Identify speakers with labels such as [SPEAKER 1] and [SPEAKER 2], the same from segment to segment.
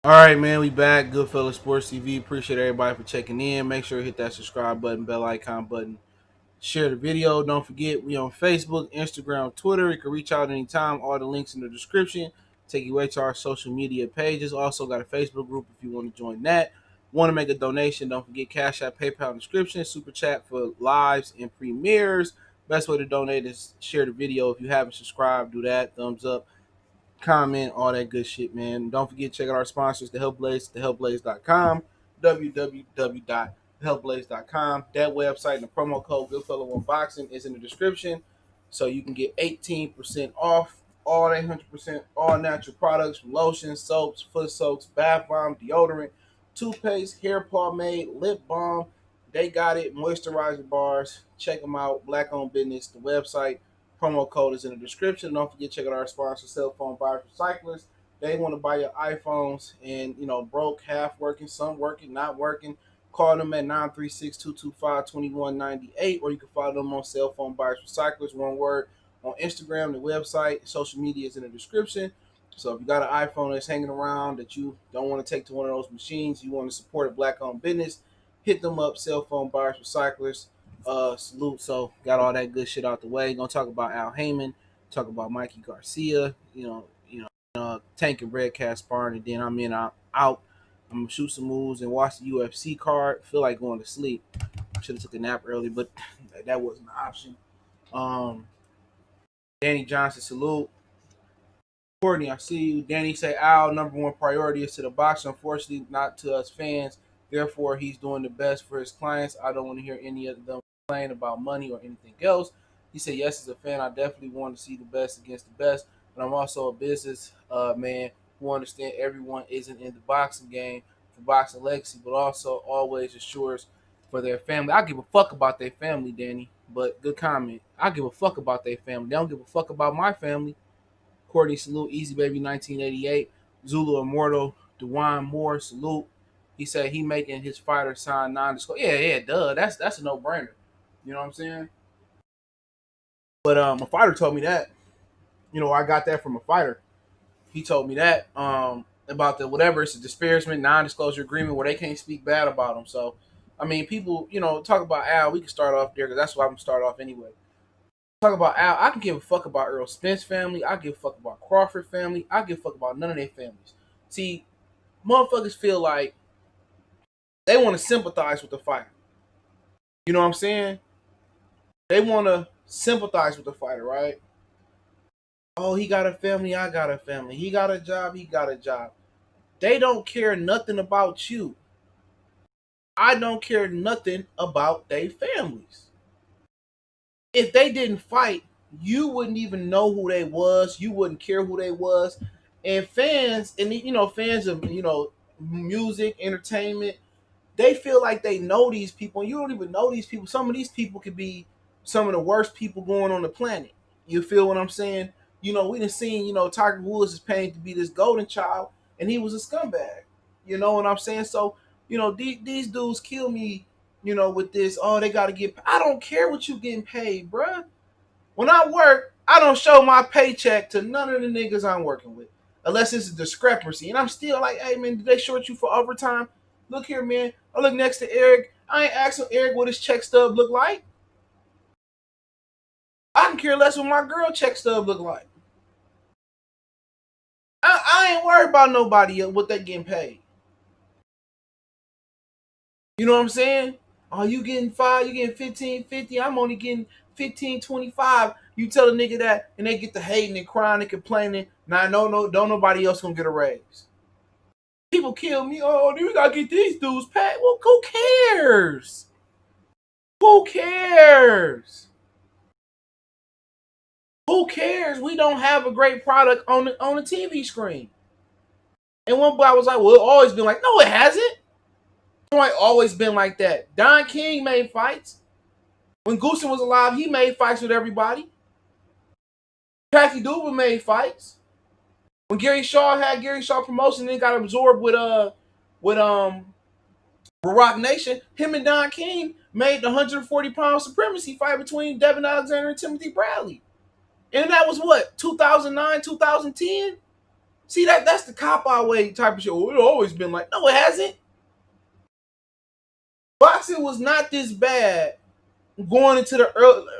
[SPEAKER 1] All right, man, we back. Goodfellas Sports TV. Appreciate everybody for checking in. Make sure you hit that subscribe button, bell icon button. Share the video. Don't forget, we on Facebook, Instagram, Twitter. You can reach out anytime. All the links in the description. Take you away to our social media pages. Also got a Facebook group if you want to join that. Want to make a donation? Don't forget Cash App, PayPal in the description. Super Chat for lives and premieres. Best way to donate is share the video. If you haven't subscribed, do that. Thumbs up, comment, all that good shit, man. Don't forget to check out our sponsors, The Help Blaze, thehelpblaze.com, www.thehelpblaze.com. That website and the promo code Goodfellow Unboxing is in the description, so you can get 18% off all 100% all natural products from lotions, soaps, foot soaks, bath bomb, deodorant, toothpaste, hair pomade, lip balm. They got it. Moisturizer bars. Check them out. Black owned business. The website. Promo code is in the description. Don't forget to check out our sponsor, Cell Phone Buyers Recyclers. They want to buy your iPhones and, broke, half working, some working, not working. Call them at 936-225-2198, or you can follow them on Cell Phone Buyers Recyclers, one word, on Instagram, the website. Social media is in the description. So if you got an iPhone that's hanging around that you don't want to take to one of those machines, you want to support a black-owned business, hit them up, Cell Phone Buyers Recyclers. Salute. So got all that good shit out the way. Gonna talk about Al Haymon, talk about Mikey Garcia, Tank and Redkach sparring, and then I'm out. I'm gonna shoot some moves and watch the UFC card. Feel like going to sleep. Should have took a nap early, but that wasn't an option. Um, Danny Johnson, salute. Courtney, I see you. Danny say Al number one priority is to the boxer. Unfortunately, not to us fans. Therefore, he's doing the best for his clients. I don't want to hear any of them complain about money or anything else. He said, yes, as a fan, I definitely want to see the best against the best, but I'm also a business man who understands everyone isn't in the boxing game for boxing legacy, but also always assures for their family. I give a fuck about their family, Danny, but good comment. I give a fuck about their family. They don't give a fuck about my family. Courtney, salute. Easy Baby 1988. Zulu Immortal. Dewan Moore, salute. He said he making his fighter sign non-disclosure. Yeah, duh. That's a no-brainer. You know what I'm saying? But a fighter told me that. I got that from a fighter. He told me that about the whatever. It's a disparagement, non-disclosure agreement where they can't speak bad about him. So, I mean, people, talk about Al. We can start off there because that's why I'm gonna start off anyway. Talk about Al. I can give a fuck about Earl Spence family. I give a fuck about Crawford family. I give a fuck about none of their families. See, motherfuckers feel like they want to sympathize with the fighter. You know what I'm saying? They want to sympathize with the fighter, right? Oh, he got a family. I got a family. He got a job. He got a job. They don't care nothing about you. I don't care nothing about their families. If they didn't fight, you wouldn't even know who they was. You wouldn't care who they was. And fans, and fans of music, entertainment, they feel like they know these people. And you don't even know these people. Some of these people could be some of the worst people going on the planet. You feel what I'm saying? We done seen, Tiger Woods is paying to be this golden child, and he was a scumbag. You know what I'm saying? So, these dudes kill me, with this, oh, they got to get, I don't care what you getting paid, bruh. When I work, I don't show my paycheck to none of the niggas I'm working with, unless it's a discrepancy. And I'm still like, hey, man, did they short you for overtime? Look here, man. I look next to Eric. I ain't asking Eric what his check stub look like. I can care less what my girl check stub look like. I ain't worried about nobody else, what they getting paid. You know what I'm saying? Oh, you getting 5, you getting 15.50. I'm only getting 15.25. You tell a nigga that, and they get to hating and crying and complaining. Now, don't nobody else gonna get a raise. People kill me. Oh, we gotta get these dudes paid. Well, who cares? Who cares? Who cares? We don't have a great product on the TV screen. And one boy was like, well, it's always been like, no, it hasn't. It's always been like that. Don King made fights. When Goosen was alive, he made fights with everybody. Packy Duba made fights. When Gary Shaw had Gary Shaw promotion, then got absorbed with Rock Nation, him and Don King made the 140-pound supremacy fight between Devin Alexander and Timothy Bradley. And that was what, 2009, 2010? See, that's the cop-out way type of shit. Well, it's always been like, no, it hasn't. Boxing was not this bad going into the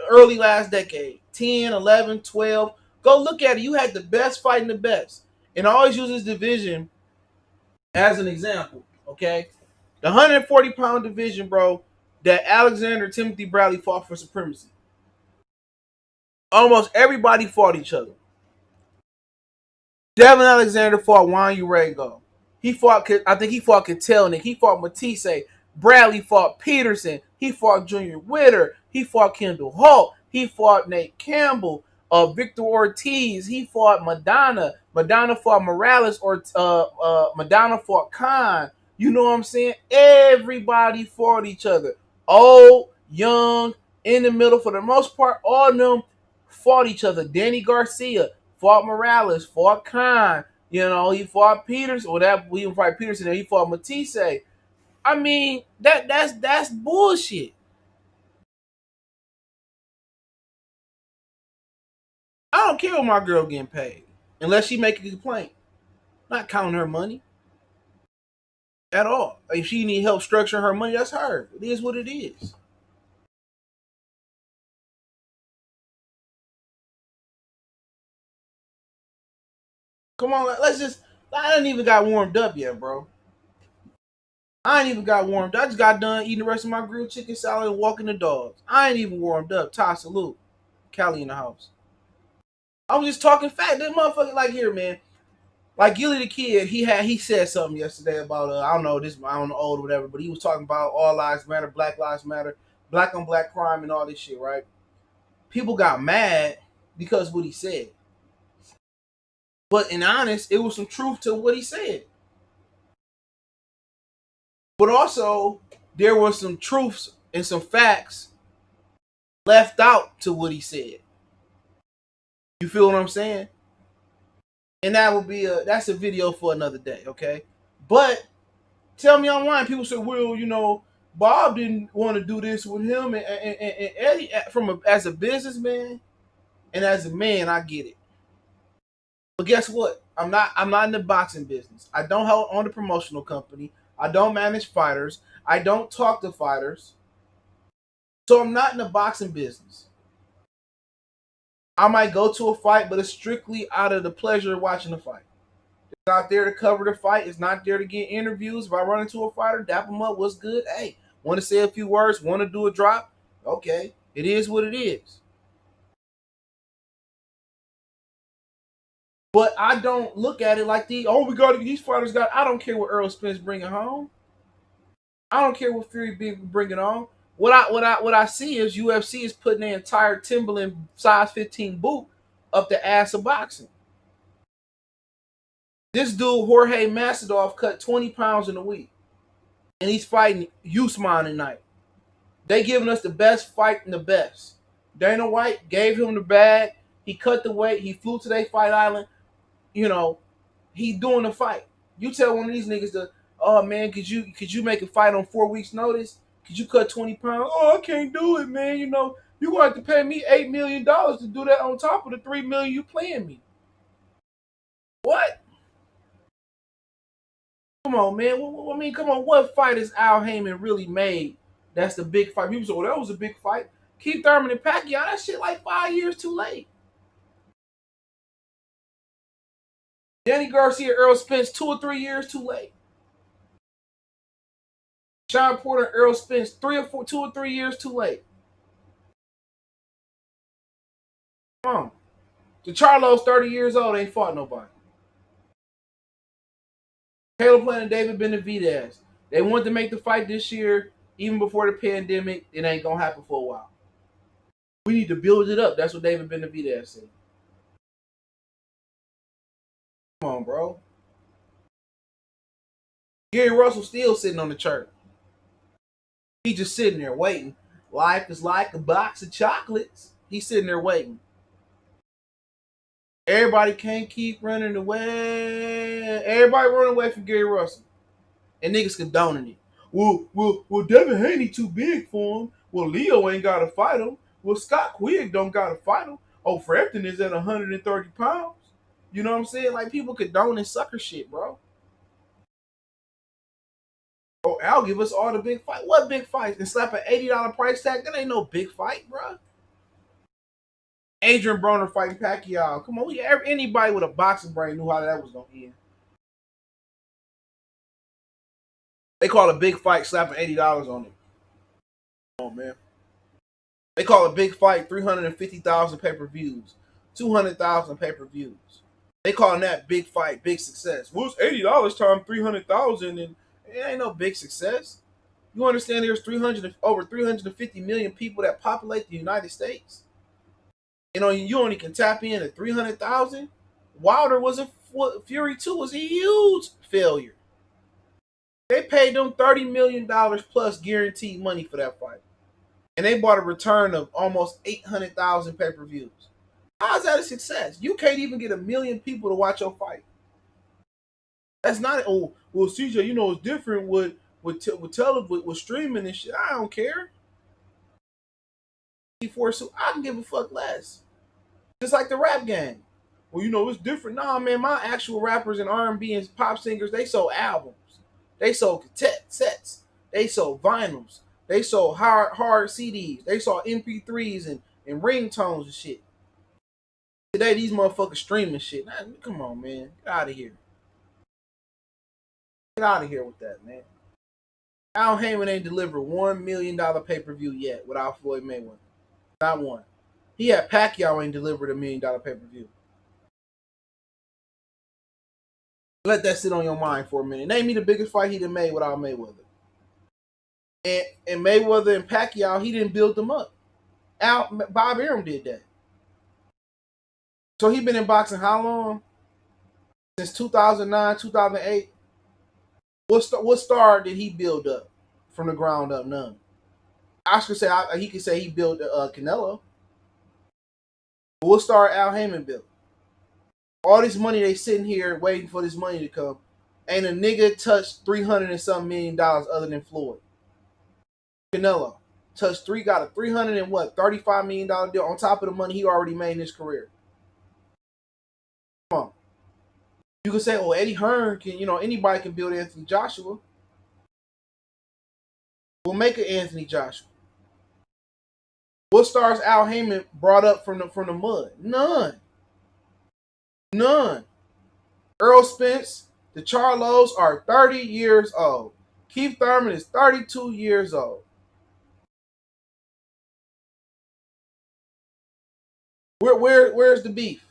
[SPEAKER 1] early last decade. 10, 11, 12. Go look at it. You had the best fighting the best. And I always use this division as an example, okay? The 140-pound division, bro, that Alexander Timothy Bradley fought for supremacy. Almost everybody fought each other. Devin Alexander fought Juan Urego. He fought, I think he fought Katelnik. He fought Matisse. Bradley fought Peterson. He fought Junior Witter. He fought Kendall Holt. He fought Nate Campbell. Victor Ortiz. He fought Madonna. Madonna fought Morales. Or Madonna fought Khan. You know what I'm saying? Everybody fought each other. Old, young, in the middle. For the most part, all of them fought each other. Danny Garcia fought Morales, fought Khan. You know, he fought Peterson. Well, that we didn't fight Peterson. He fought Matisse. I mean, that's bullshit. I don't care what my girl getting paid unless she make a complaint. Not counting her money at all. If she need help structuring her money, that's her. It is what it is. Come on, let's just. I didn't even got warmed up yet, bro. I ain't even got warmed up. I just got done eating the rest of my grilled chicken salad and walking the dogs. I ain't even warmed up. Ty, salute. Callie in the house. I was just talking fat. That motherfucker, like, here, man. Like Gilly the Kid, he said something yesterday about I don't know, this, I don't know, old or whatever, but he was talking about all lives matter, Black lives matter, black on black crime and all this shit, right? People got mad because of what he said. But in honest, it was some truth to what he said. But also, there was some truths and some facts left out to what he said. You feel what I'm saying? And that's a video for another day, okay? But tell me online, people say, well, you know, Bob didn't want to do this with him, and Eddie, as a businessman and as a man, I get it. But guess what? I'm not in the boxing business. I don't own a promotional company. I don't manage fighters. I don't talk to fighters. So I'm not in the boxing business. I might go to a fight, but it's strictly out of the pleasure of watching the fight. It's not there to cover the fight. It's not there to get interviews. If I run into a fighter, dap him up, what's good? Hey, want to say a few words? Want to do a drop? Okay, it is what it is. But I don't look at it like we got these fighters got. I don't care what Earl Spence bringing home. I don't care what Fury bringing on. What I see is UFC is putting their entire Timberland size 15 boot up the ass of boxing. This dude Jorge Masvidal cut 20 pounds in a week, and he's fighting Usman tonight. They giving us the best fight and the best. Dana White gave him the bag. He cut the weight. He flew to their fight island. You know, he doing the fight. You tell one of these niggas to, oh man, could you make a fight on 4 weeks notice? Could you cut 20 pounds? Oh, I can't do it, man. You know, you going to have to pay me $8 million to do that on top of the $3 million you paying me. What? Come on, man. I mean, come on. What fight has Al Haymon really made? That's the big fight. People say, "Oh, that was a big fight." Keith Thurman and Pacquiao. That shit like 5 years too late. Danny Garcia, Earl Spence, 2 or 3 years too late. Sean Porter, Earl Spence, 2 or 3 years too late. Come on. The Charlo's 30 years old, ain't fought nobody. Caleb Plant and David Benavidez. They wanted to make the fight this year, even before the pandemic. It ain't gonna happen for a while. We need to build it up. That's what David Benavidez said. Come on, bro. Gary Russell still sitting on the chart. He just sitting there waiting. Life is like a box of chocolates. He's sitting there waiting. Everybody can't keep running away. Everybody running away from Gary Russell. And niggas condoning it. Well, Devin Haney too big for him. Well, Leo ain't got to fight him. Well, Scott Quigg don't got to fight him. Oh, Frampton is at 130 pounds. You know what I'm saying? Like people condone and sucker shit, bro. Oh, Al give us all the big fight. What big fights? And slap an $80 price tag? That ain't no big fight, bro. Adrian Broner fighting Pacquiao. Come on, anybody with a boxing brain knew how that was gonna end. They call a big fight slapping $80 on it. Come on, man. They call a big fight 350,000 pay-per-views, 200,000 pay-per-views. They calling that big fight, big success. Well, it's $80 times 300,000, and it ain't no big success. You understand? There's over 350 million people that populate the United States. You know, you only can tap in at 300,000. Wilder was Fury 2 was a huge failure. They paid them $30 million plus guaranteed money for that fight, and they bought a return of almost 800,000 pay-per-views. How's that a success? You can't even get 1 million people to watch your fight. That's not. Oh, well, CJ, you know it's different with streaming and shit. I don't care. So I can give a fuck less. Just like the rap game. Well, you know it's different. Nah, man, my actual rappers and R&B and pop singers, they sold albums. They sold cassettes. They sold vinyls. They sold hard CDs. They sold MP3s and ringtones and shit. Today, these motherfuckers streaming shit. Nah, come on, man. Get out of here. Get out of here with that, man. Al Haymon ain't delivered $1 million pay-per-view yet without Floyd Mayweather. Not one. He had Pacquiao ain't delivered $1 million pay-per-view. Let that sit on your mind for a minute. Name me the biggest fight he done made without Mayweather. And Mayweather and Pacquiao, he didn't build them up. Bob Arum did that. So he been in boxing how long? Since 2009, 2008. What star did he build up from the ground up? None. Oscar said he could say he built Canelo. But what star Al Haymon built? All this money they sitting here waiting for this money to come. Ain't a nigga touched $300 and something million other than Floyd. Canelo got a $35 million deal on top of the money he already made in his career. Come on. You can say, oh, Eddie Hearn can, anybody can build Anthony Joshua. We'll make an Anthony Joshua. What stars Al Haymon brought up from the mud? None. Earl Spence, the Charlos are 30 years old. Keith Thurman is 32 years old. Where's the beef?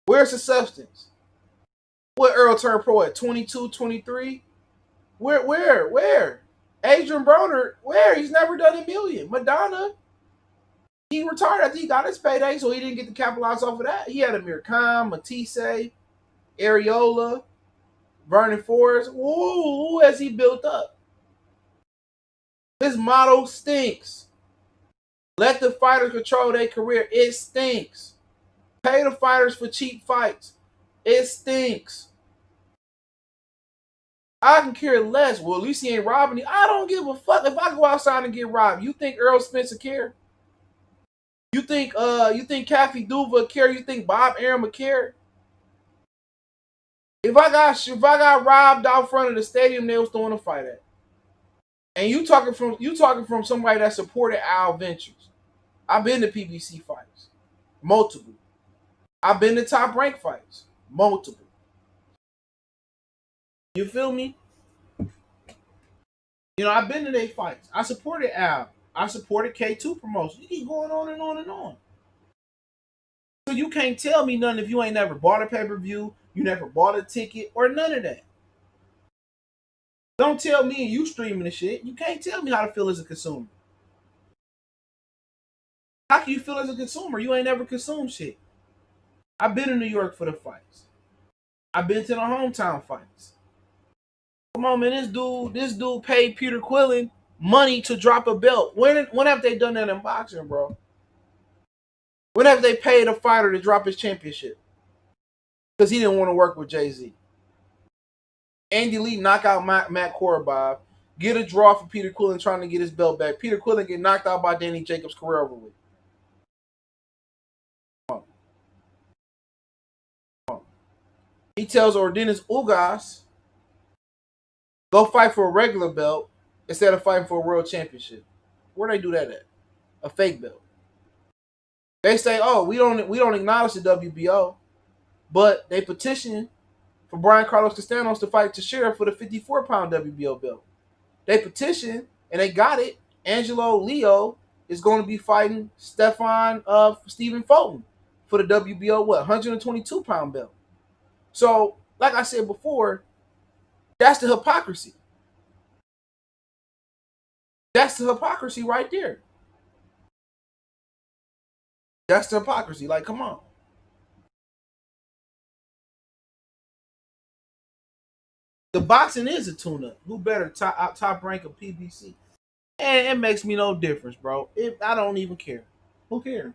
[SPEAKER 1] Where's the substance? What Earl turned pro at 22, 23? Where? Adrian Broner, where? He's never done $1 million. Madonna, he retired after he got his payday, so he didn't get to capitalize off of that. He had Amir Khan, Matisse, Areola, Vernon Forrest. Who has he built up? His motto stinks. Let the fighters control their career. It stinks. Pay the fighters for cheap fights. It stinks. I can care less. Well, at least he ain't robbing me. I don't give a fuck if I go outside and get robbed. You think Earl Spencer care? You think Kathy Duva care? You think Bob Arum care? If I got robbed out front of the stadium, they was throwing a fight at. And you talking from somebody that supported Al Ventures. I've been to PBC fights, multiple. I've been to Top Rank fights, multiple. You feel me? I've been to their fights. I supported Al. I supported K2 promotion. You keep going on and on and on. So you can't tell me nothing if you ain't never bought a pay-per-view, you never bought a ticket, or none of that. Don't tell me you streaming the shit. You can't tell me how to feel as a consumer. How can you feel as a consumer? You ain't never consumed shit. I've been in New York for the fights. I've been to the hometown fights. Come on, man. This dude paid Peter Quillen money to drop a belt. When have they done that in boxing, bro? When have they paid a fighter to drop his championship? Because he didn't want to work with Jay-Z. Andy Lee knock out Matt Korobov. Get a draw for Peter Quillen trying to get his belt back. Peter Quillen get knocked out by Danny Jacobs' career over with. He tells Ordenis Ugas, go fight for a regular belt instead of fighting for a world championship. Where they do that at? A fake belt. They say, oh, we don't acknowledge the WBO, but they petition for Brian Carlos Castanos to fight Teixeira for the 54-pound WBO belt. They petitioned and they got it. Angelo Leo is going to be fighting Stephen Fulton for the WBO 122-pound belt. So, like I said before, that's the hypocrisy. That's the hypocrisy right there. That's the hypocrisy. Like, come on. The boxing is a tune-up. Who better top rank of PBC? And it makes me no difference, bro. I don't even care. Who cares?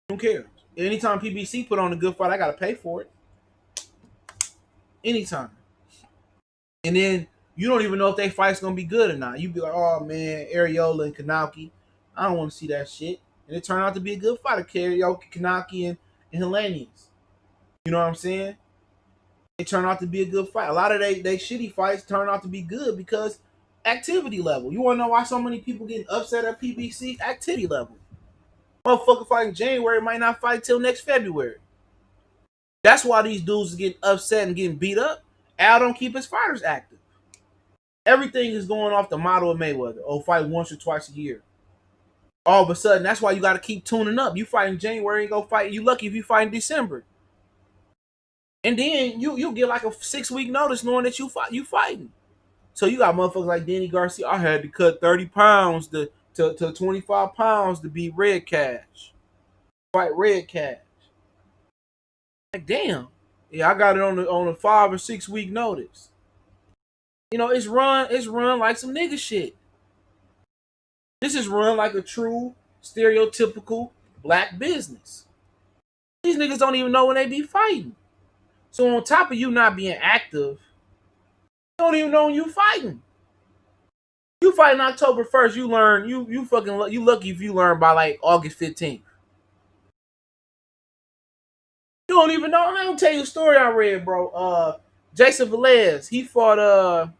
[SPEAKER 1] Who cares? Anytime PBC put on a good fight, I gotta pay for it. Anytime. And then you don't even know if they fight's gonna be good or not. You be like, oh man, Ariola and Kanaki. I don't want to see that shit. And it turned out to be a good fight of Karaoke, Kanaki, and Helenius. You know what I'm saying? It turned out to be a good fight. A lot of they shitty fights turn out to be good because activity level. You wanna know why so many people getting upset at PBC? Activity level. Motherfucker fighting January might not fight till next February. That's why these dudes are getting upset and getting beat up. Al don't keep his fighters active. Everything is going off the model of Mayweather. Oh, fight once or twice a year. All of a sudden, that's why you got to keep tuning up. You fight in January and go fight. You lucky if you fight in December. And then you get like a 6-week notice knowing that you fighting. So you got motherfuckers like Danny Garcia. I had to cut 30 pounds to 25 pounds to beat Redkach. Fight Redkach. Like damn. Yeah, I got it on a 5 or 6 week notice. You know, it's run like some nigga shit. This is run like a true stereotypical black business. These niggas don't even know when they be fighting. So on top of you not being active, you don't even know when you fighting. You fighting October 1st, you learn you fucking you lucky if you learn by like August 15th. You don't even know. I'm gonna tell you a story I read, bro. Jason Velez, he fought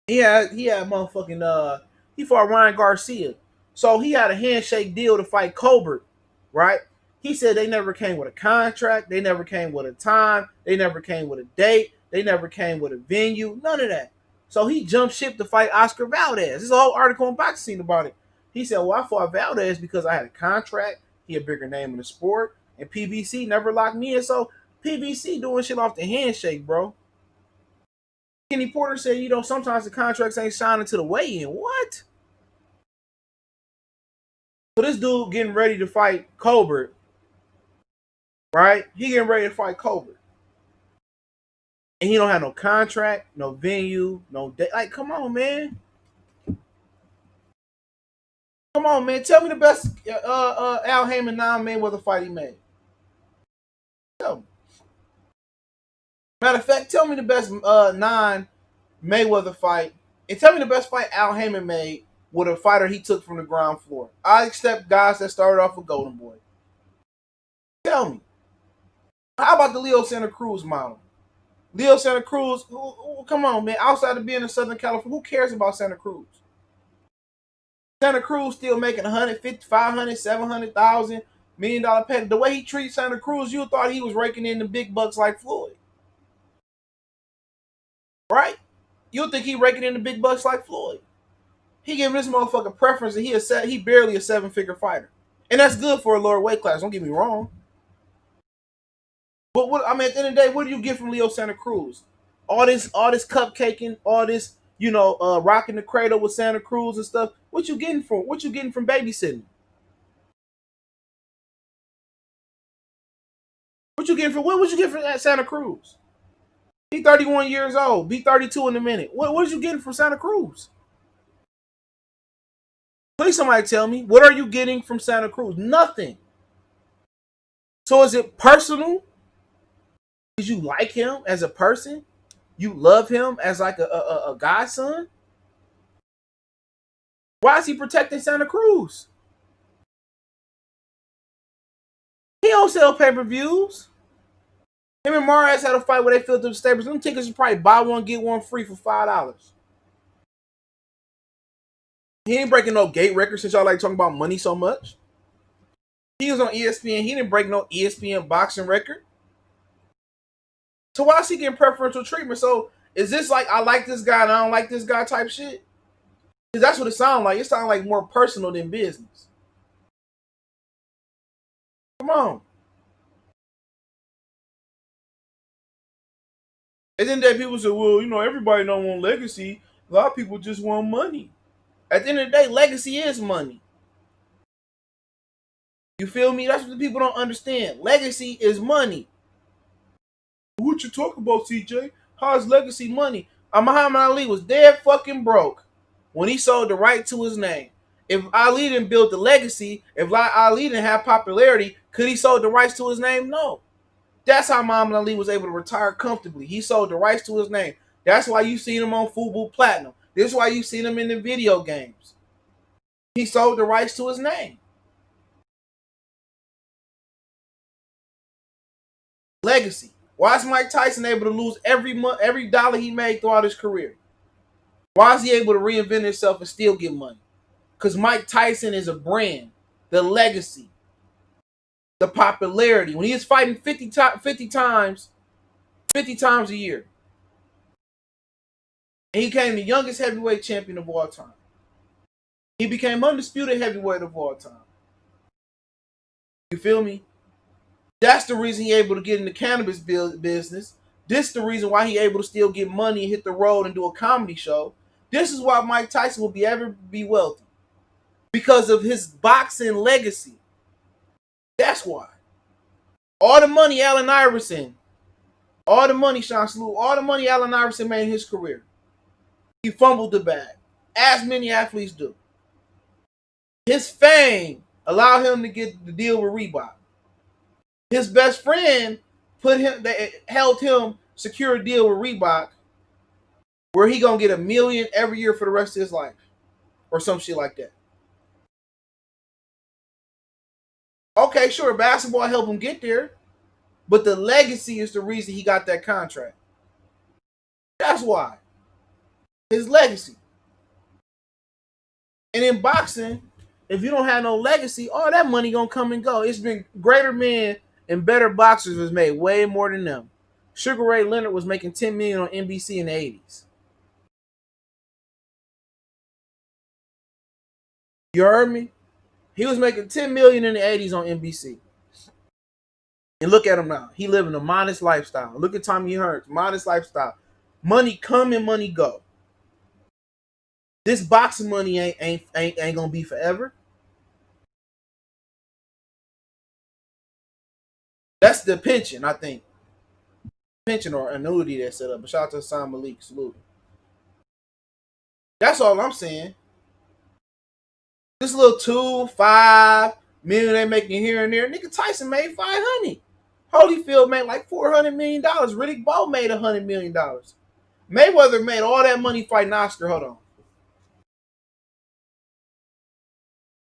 [SPEAKER 1] he had motherfucking he fought Ryan Garcia. So he had a handshake deal to fight Colbert, right? He said they never came with a contract, they never came with a time, they never came with a date, they never came with a venue, none of that. So he jumped ship to fight Oscar Valdez. There's a whole article on Boxing about it. He said, well, I fought Valdez because I had a contract, he a bigger name in the sport, and PBC never locked me in. So PBC doing shit off the handshake, bro. Kenny Porter said, sometimes the contracts ain't signing to the weigh-in. What? So this dude getting ready to fight Colbert, right? He getting ready to fight Colbert. And he don't have no contract, no venue, no date. Like, come on, man. Come on, man. Tell me the best Al Haymon non-Mayweather fight he made. Tell me. Matter of fact, tell me the best non-Mayweather fight. And tell me the best fight Al Haymon made with a fighter he took from the ground floor. I accept guys that started off with Golden Boy. Tell me. How about the Leo Santa Cruz model? Leo Santa Cruz, come on, man. Outside of being in Southern California, who cares about Santa Cruz? Santa Cruz still making 150, 500, 700,000 $1 million pay. The way he treats Santa Cruz, you thought he was raking in the big bucks like Floyd. Right? You think he raking in the big bucks like Floyd. He giving this motherfucker preference and he barely a 7-figure fighter. And that's good for a lower weight class, don't get me wrong. But at the end of the day, what do you get from Leo Santa Cruz? All this cupcaking, all this, rocking the cradle with Santa Cruz and stuff. What you getting from babysitting? What you getting from Santa Cruz? He 31 years old. Be 32 in a minute. What you getting from Santa Cruz? Please somebody tell me. What are you getting from Santa Cruz? Nothing. So is it personal? Did you like him as a person? You love him as like a godson? Why is he protecting Santa Cruz? He don't sell pay-per-views. Him and Mares had a fight where they filled up the staples. Them tickets is probably buy one, get one free for $5. He ain't breaking no gate records since y'all like talking about money so much. He was on ESPN. He didn't break no ESPN boxing record. So why is he getting preferential treatment? So is this like I like this guy and I don't like this guy type shit? Because that's what it sounds like. It sounds like more personal than business. Come on. And then that people say, well, everybody don't want legacy. A lot of people just want money. At the end of the day, legacy is money. You feel me? That's what the people don't understand. Legacy is money. What you talking about, CJ? How's legacy money? Muhammad Ali was dead fucking broke when he sold the right to his name. If Ali didn't build the legacy, if Ali didn't have popularity, could he sold the rights to his name? No. That's how Muhammad Ali was able to retire comfortably. He sold the rights to his name. That's why you seen him on Fubu Platinum. This is why you seen him in the video games. He sold the rights to his name. Legacy. Why is Mike Tyson able to lose every dollar he made throughout his career? Why is he able to reinvent himself and still get money? Because Mike Tyson is a brand. The legacy. The popularity. When he was fighting 50 times a year. And he became the youngest heavyweight champion of all time. He became undisputed heavyweight of all time. You feel me? That's the reason he able to get in the cannabis business. This is the reason why he able to still get money and hit the road and do a comedy show. This is why Mike Tyson will ever be wealthy. Because of his boxing legacy. That's why. All the money Allen Iverson, all the money Sean Salute, all the money Allen Iverson made in his career. He fumbled the bag. As many athletes do. His fame allowed him to get the deal with Reebok. His best friend helped him secure a deal with Reebok where he gonna get $1 million every year for the rest of his life. Or some shit like that. Okay, sure, basketball helped him get there. But the legacy is the reason he got that contract. That's why. His legacy. And in boxing, if you don't have no legacy, all that money gonna come and go. It's been greater men and better boxers has made way more than them. Sugar Ray Leonard was making $10 million on NBC in the 80s. You heard me? He was making $10 million in the 80s on NBC. And look at him now. He living a modest lifestyle. Look at Tommy Hearns, modest lifestyle. Money come and money go. This boxing money ain't gonna be forever. That's the pension, I think. Pension or annuity that's set up. But shout out to Hassan Malik. Salute. That's all I'm saying. This little 2-5 million they making here and there. Nigga Tyson made 500. Holyfield made like $400 million. Riddick Bowe made $100 million. Mayweather made all that money fighting Oscar. Hold on.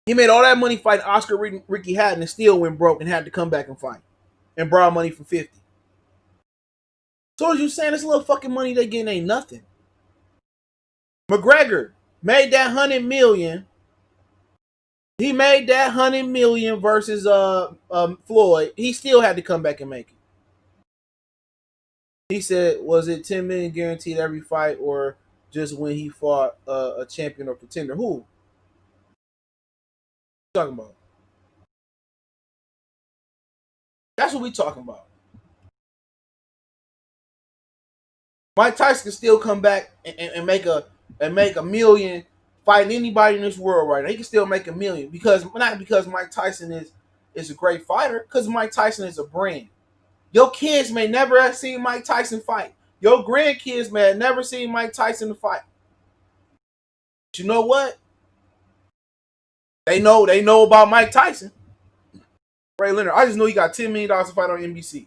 [SPEAKER 1] He made all that money fighting Oscar Ricky Hatton and still went broke and had to come back and fight. And borrow money from 50. So as you saying, this little fucking money they getting ain't nothing. McGregor made that $100 million. He made that $100 million versus Floyd. He still had to come back and make it. He said, was it $10 million guaranteed every fight or just when he fought a champion or contender? Who? What you talking about? That's what we talking about. Mike Tyson can still come back and make a million fighting anybody in this world right now. He can still make $1 million not because Mike Tyson is a great fighter, because Mike Tyson is a brand. Your kids may never have seen Mike Tyson fight. Your grandkids may have never seen Mike Tyson fight. But you know what? They know about Mike Tyson. Ray Leonard. I just know he got $10 million to fight on NBC.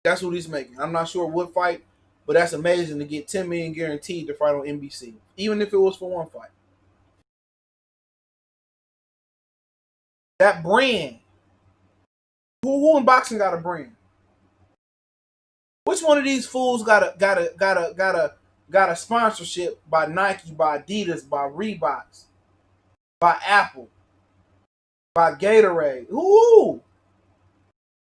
[SPEAKER 1] That's what he's making. I'm not sure what fight, but that's amazing to get $10 million guaranteed to fight on NBC, even if it was for one fight. That brand Who in boxing got a brand? Which one of these fools got a sponsorship by Nike, by Adidas, by Reeboks, by Apple, by Gatorade? Who?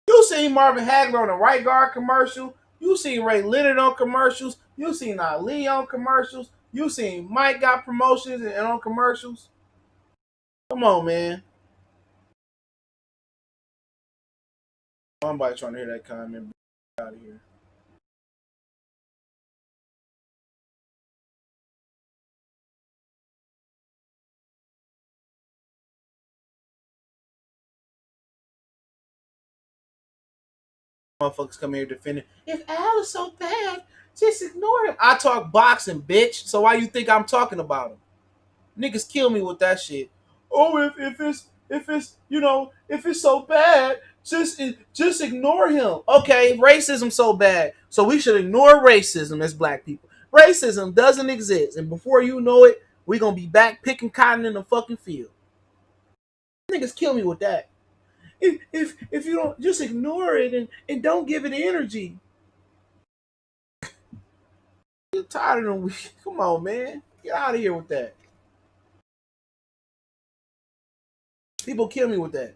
[SPEAKER 1] You seen Marvin Hagler on the right guard commercial. You seen Ray Leonard on commercials. You seen Ali on commercials. You seen Mike got promotions and on commercials. Come on, man. Somebody trying to hear that comment. Out of here. Motherfuckers come here defending. If Al is so bad, just ignore him. I talk boxing, bitch. So why you think I'm talking about him? Niggas kill me with that shit. Oh, if it's so bad, just ignore him. Okay, racism so bad, so we should ignore racism as black people. Racism doesn't exist, and before you know it, we gonna be back picking cotton in the fucking field. Niggas kill me with that. If you don't just ignore it and don't give it energy. You're tired of them. Come on, man. Get out of here with that. People kill me with that.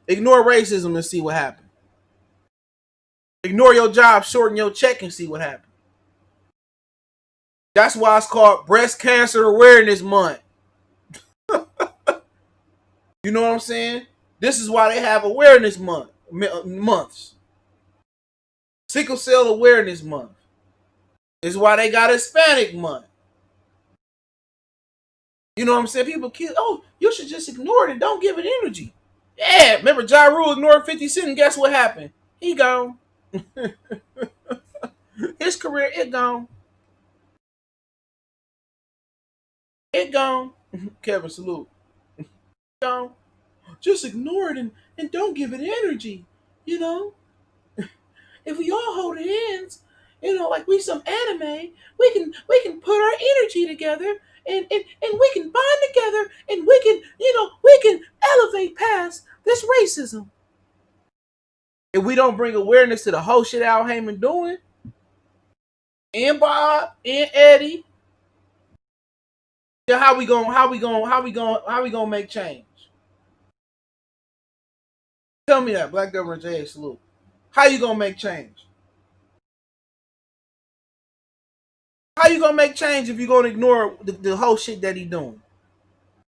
[SPEAKER 1] Ignore racism and see what happens. Ignore your job, shorten your check and see what happens. That's why it's called Breast Cancer Awareness Month. You know what I'm saying? This is why they have awareness months. Sickle cell awareness month. This is why they got Hispanic month. You know what I'm saying? People kill. Oh, you should just ignore it and don't give it energy. Yeah, remember Ja Rule ignored 50 Cent and guess what happened? He gone. His career, it gone. It gone. Kevin, salute. Gone. Just ignore it and don't give it energy. You know? If we all hold hands, like we some anime, we can put our energy together and we can bond together and we can elevate past this racism. If we don't bring awareness to the whole shit Al Haymon doing, and Bob and Eddie, then how we gonna make change? Tell me that, Black Governor J. Salute. How you gonna make change? How you gonna make change if you gonna ignore the whole shit that he doing?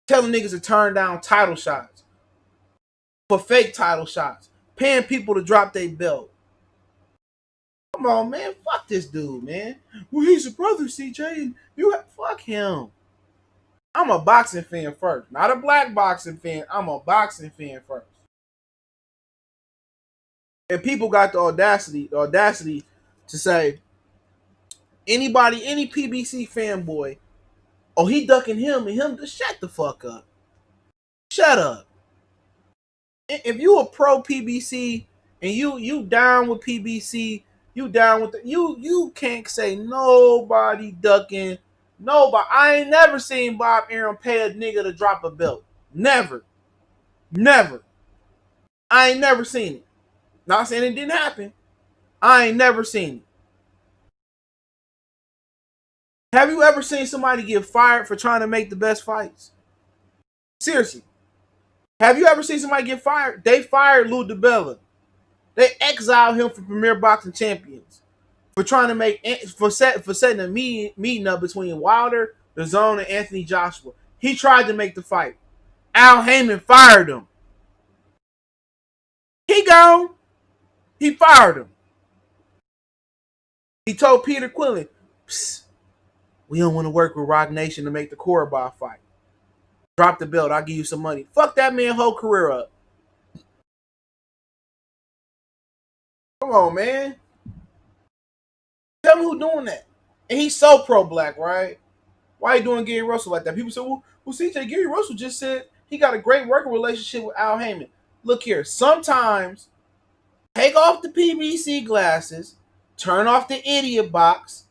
[SPEAKER 1] Telling niggas to turn down title shots for fake title shots, paying people to drop their belt. Come on, man. Fuck this dude, man. Well, he's a brother, CJ, and fuck him. I'm a boxing fan first, not a black boxing fan. I'm a boxing fan first. And people got the audacity to say any PBC fanboy, oh, he ducking him and him, just shut the fuck up. Shut up. If you a pro PBC and you down with PBC, you down with you can't say nobody ducking nobody. I ain't never seen Bob Arum pay a nigga to drop a belt. Never. Never. I ain't never seen it. Not saying it didn't happen. I ain't never seen it. Have you ever seen somebody get fired for trying to make the best fights? Seriously. Have you ever seen somebody get fired? They fired Lou DiBella. They exiled him from Premier Boxing Champions for trying to make for setting a meeting up between Wilder, the Zone, and Anthony Joshua. He tried to make the fight. Al Haymon fired him. He gone. He fired him. He told Peter Quillen, we don't want to work with Rock Nation to make the Korobov fight. Drop the belt. I'll give you some money. Fuck that man whole career up. Come on, man. Tell me who doing that. And he's so pro-black, right? Why you doing Gary Russell like that? People say, well, CJ, Gary Russell just said he got a great working relationship with Al Haymon. Look here. Sometimes take off the PVC glasses, turn off the idiot box.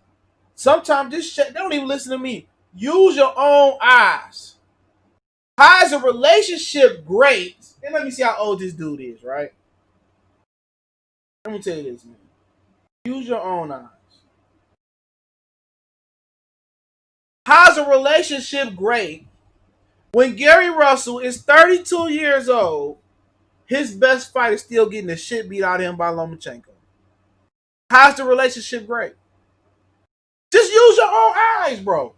[SPEAKER 1] Sometimes just shut. They don't even listen to me. Use your own eyes. How is a relationship great? And let me see how old this dude is, right? Let me tell you this, man. Use your own eyes. How's a relationship great when Gary Russell is 32 years old? His best fight is still getting the shit beat out of him by Lomachenko. How's the relationship great? Just use your own eyes, bro.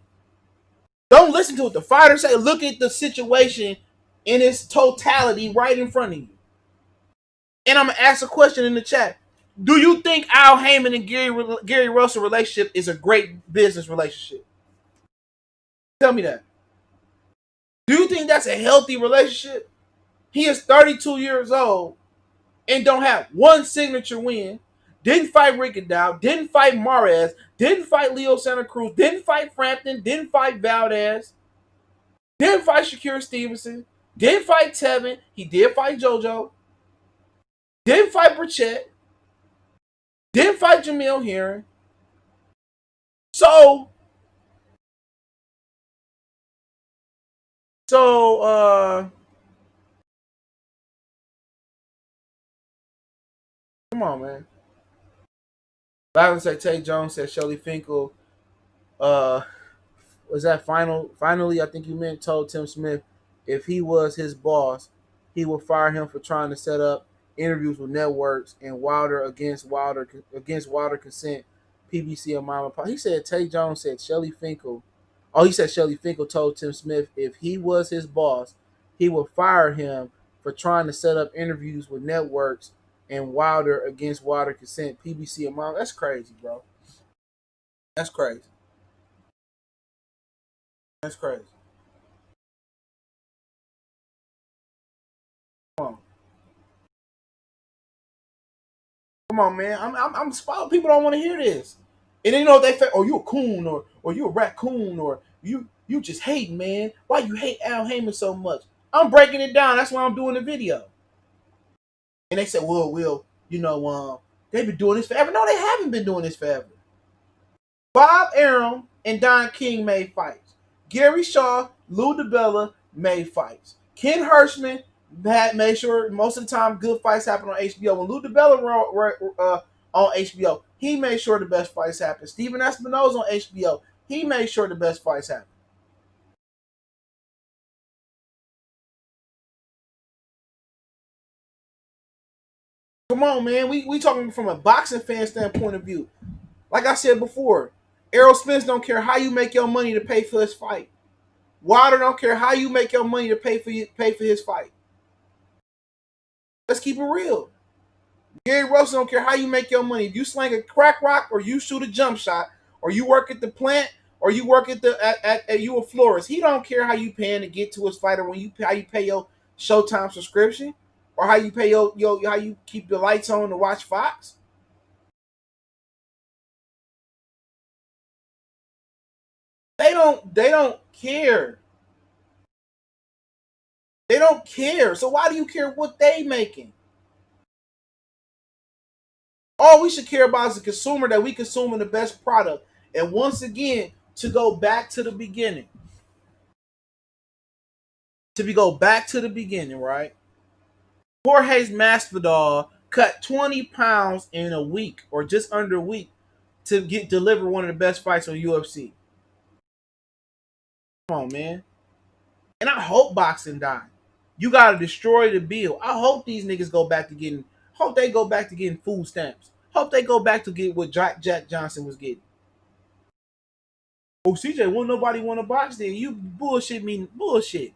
[SPEAKER 1] Don't listen to what the fighters say. Look at the situation in its totality right in front of you. And I'm gonna ask a question in the chat. Do you think Al Haymon and Gary Russell relationship is a great business relationship? Tell me that. Do you think that's a healthy relationship? He is 32 years old and don't have one signature win. Didn't fight Rigondeaux, didn't fight Mares, didn't fight Leo Santa Cruz, didn't fight Frampton, didn't fight Valdez, didn't fight Shakur Stevenson, didn't fight Tevin. He did fight JoJo, didn't fight Burchett, didn't fight Jamil Herring. So, come on, man. Byron said Tay Jones said Shelly Finkel was that finally I think you meant told Tim Smith if he was his boss, he would fire him for trying to set up interviews with networks and against Wilder consent, PBC and Mama Pop. He said Tay Jones said Shelly Finkel. Oh, he said Shelly Finkel told Tim Smith if he was his boss, he would fire him for trying to set up interviews with networks and Wilder against Wilder consent, PBC and Mama. That's crazy, bro. That's crazy. That's crazy. Come on. Come on, man. I'm spoiled. People don't want to hear this. And then, they say, "Oh, you a coon, or you a raccoon, or you just hate, man. Why you hate Al Haymon so much?" I'm breaking it down. That's why I'm doing the video. And they said, "Well, they've been doing this forever." No, they haven't been doing this forever. Bob Arum and Don King made fights. Gary Shaw, Lou DiBella made fights. Ken Hirschman had made sure most of the time good fights happen on HBO. When Lou DiBella on HBO, he made sure the best fights happen. Steven Espinosa on HBO, he made sure the best fights happen. Come on, man. We talking from a boxing fan standpoint of view. Like I said before, Errol Spence don't care how you make your money to pay for his fight. Wilder don't care how you make your money to pay for his fight. Let's keep it real. Gary Russell don't care how you make your money. If you sling a crack rock or you shoot a jump shot or you work at the plant or you work at you a florist, he don't care how you paying to get to his fight or how you pay your Showtime subscription or how you pay your how you keep the lights on to watch Fox. They don't care. They don't care. So why do you care what they making? All we should care about is the consumer that we consuming the best product. And once again, to go back to the beginning. Right? Jorge Masvidal cut 20 pounds in a week or just under a week to deliver one of the best fights on UFC. Come on, man. And I hope boxing died. You gotta destroy the bill. I hope these niggas go back to getting. Hope they go back to getting food stamps. Hope they go back to get what Jack Johnson was getting. Oh, CJ, won't nobody want to box then? You bullshit me, bullshit.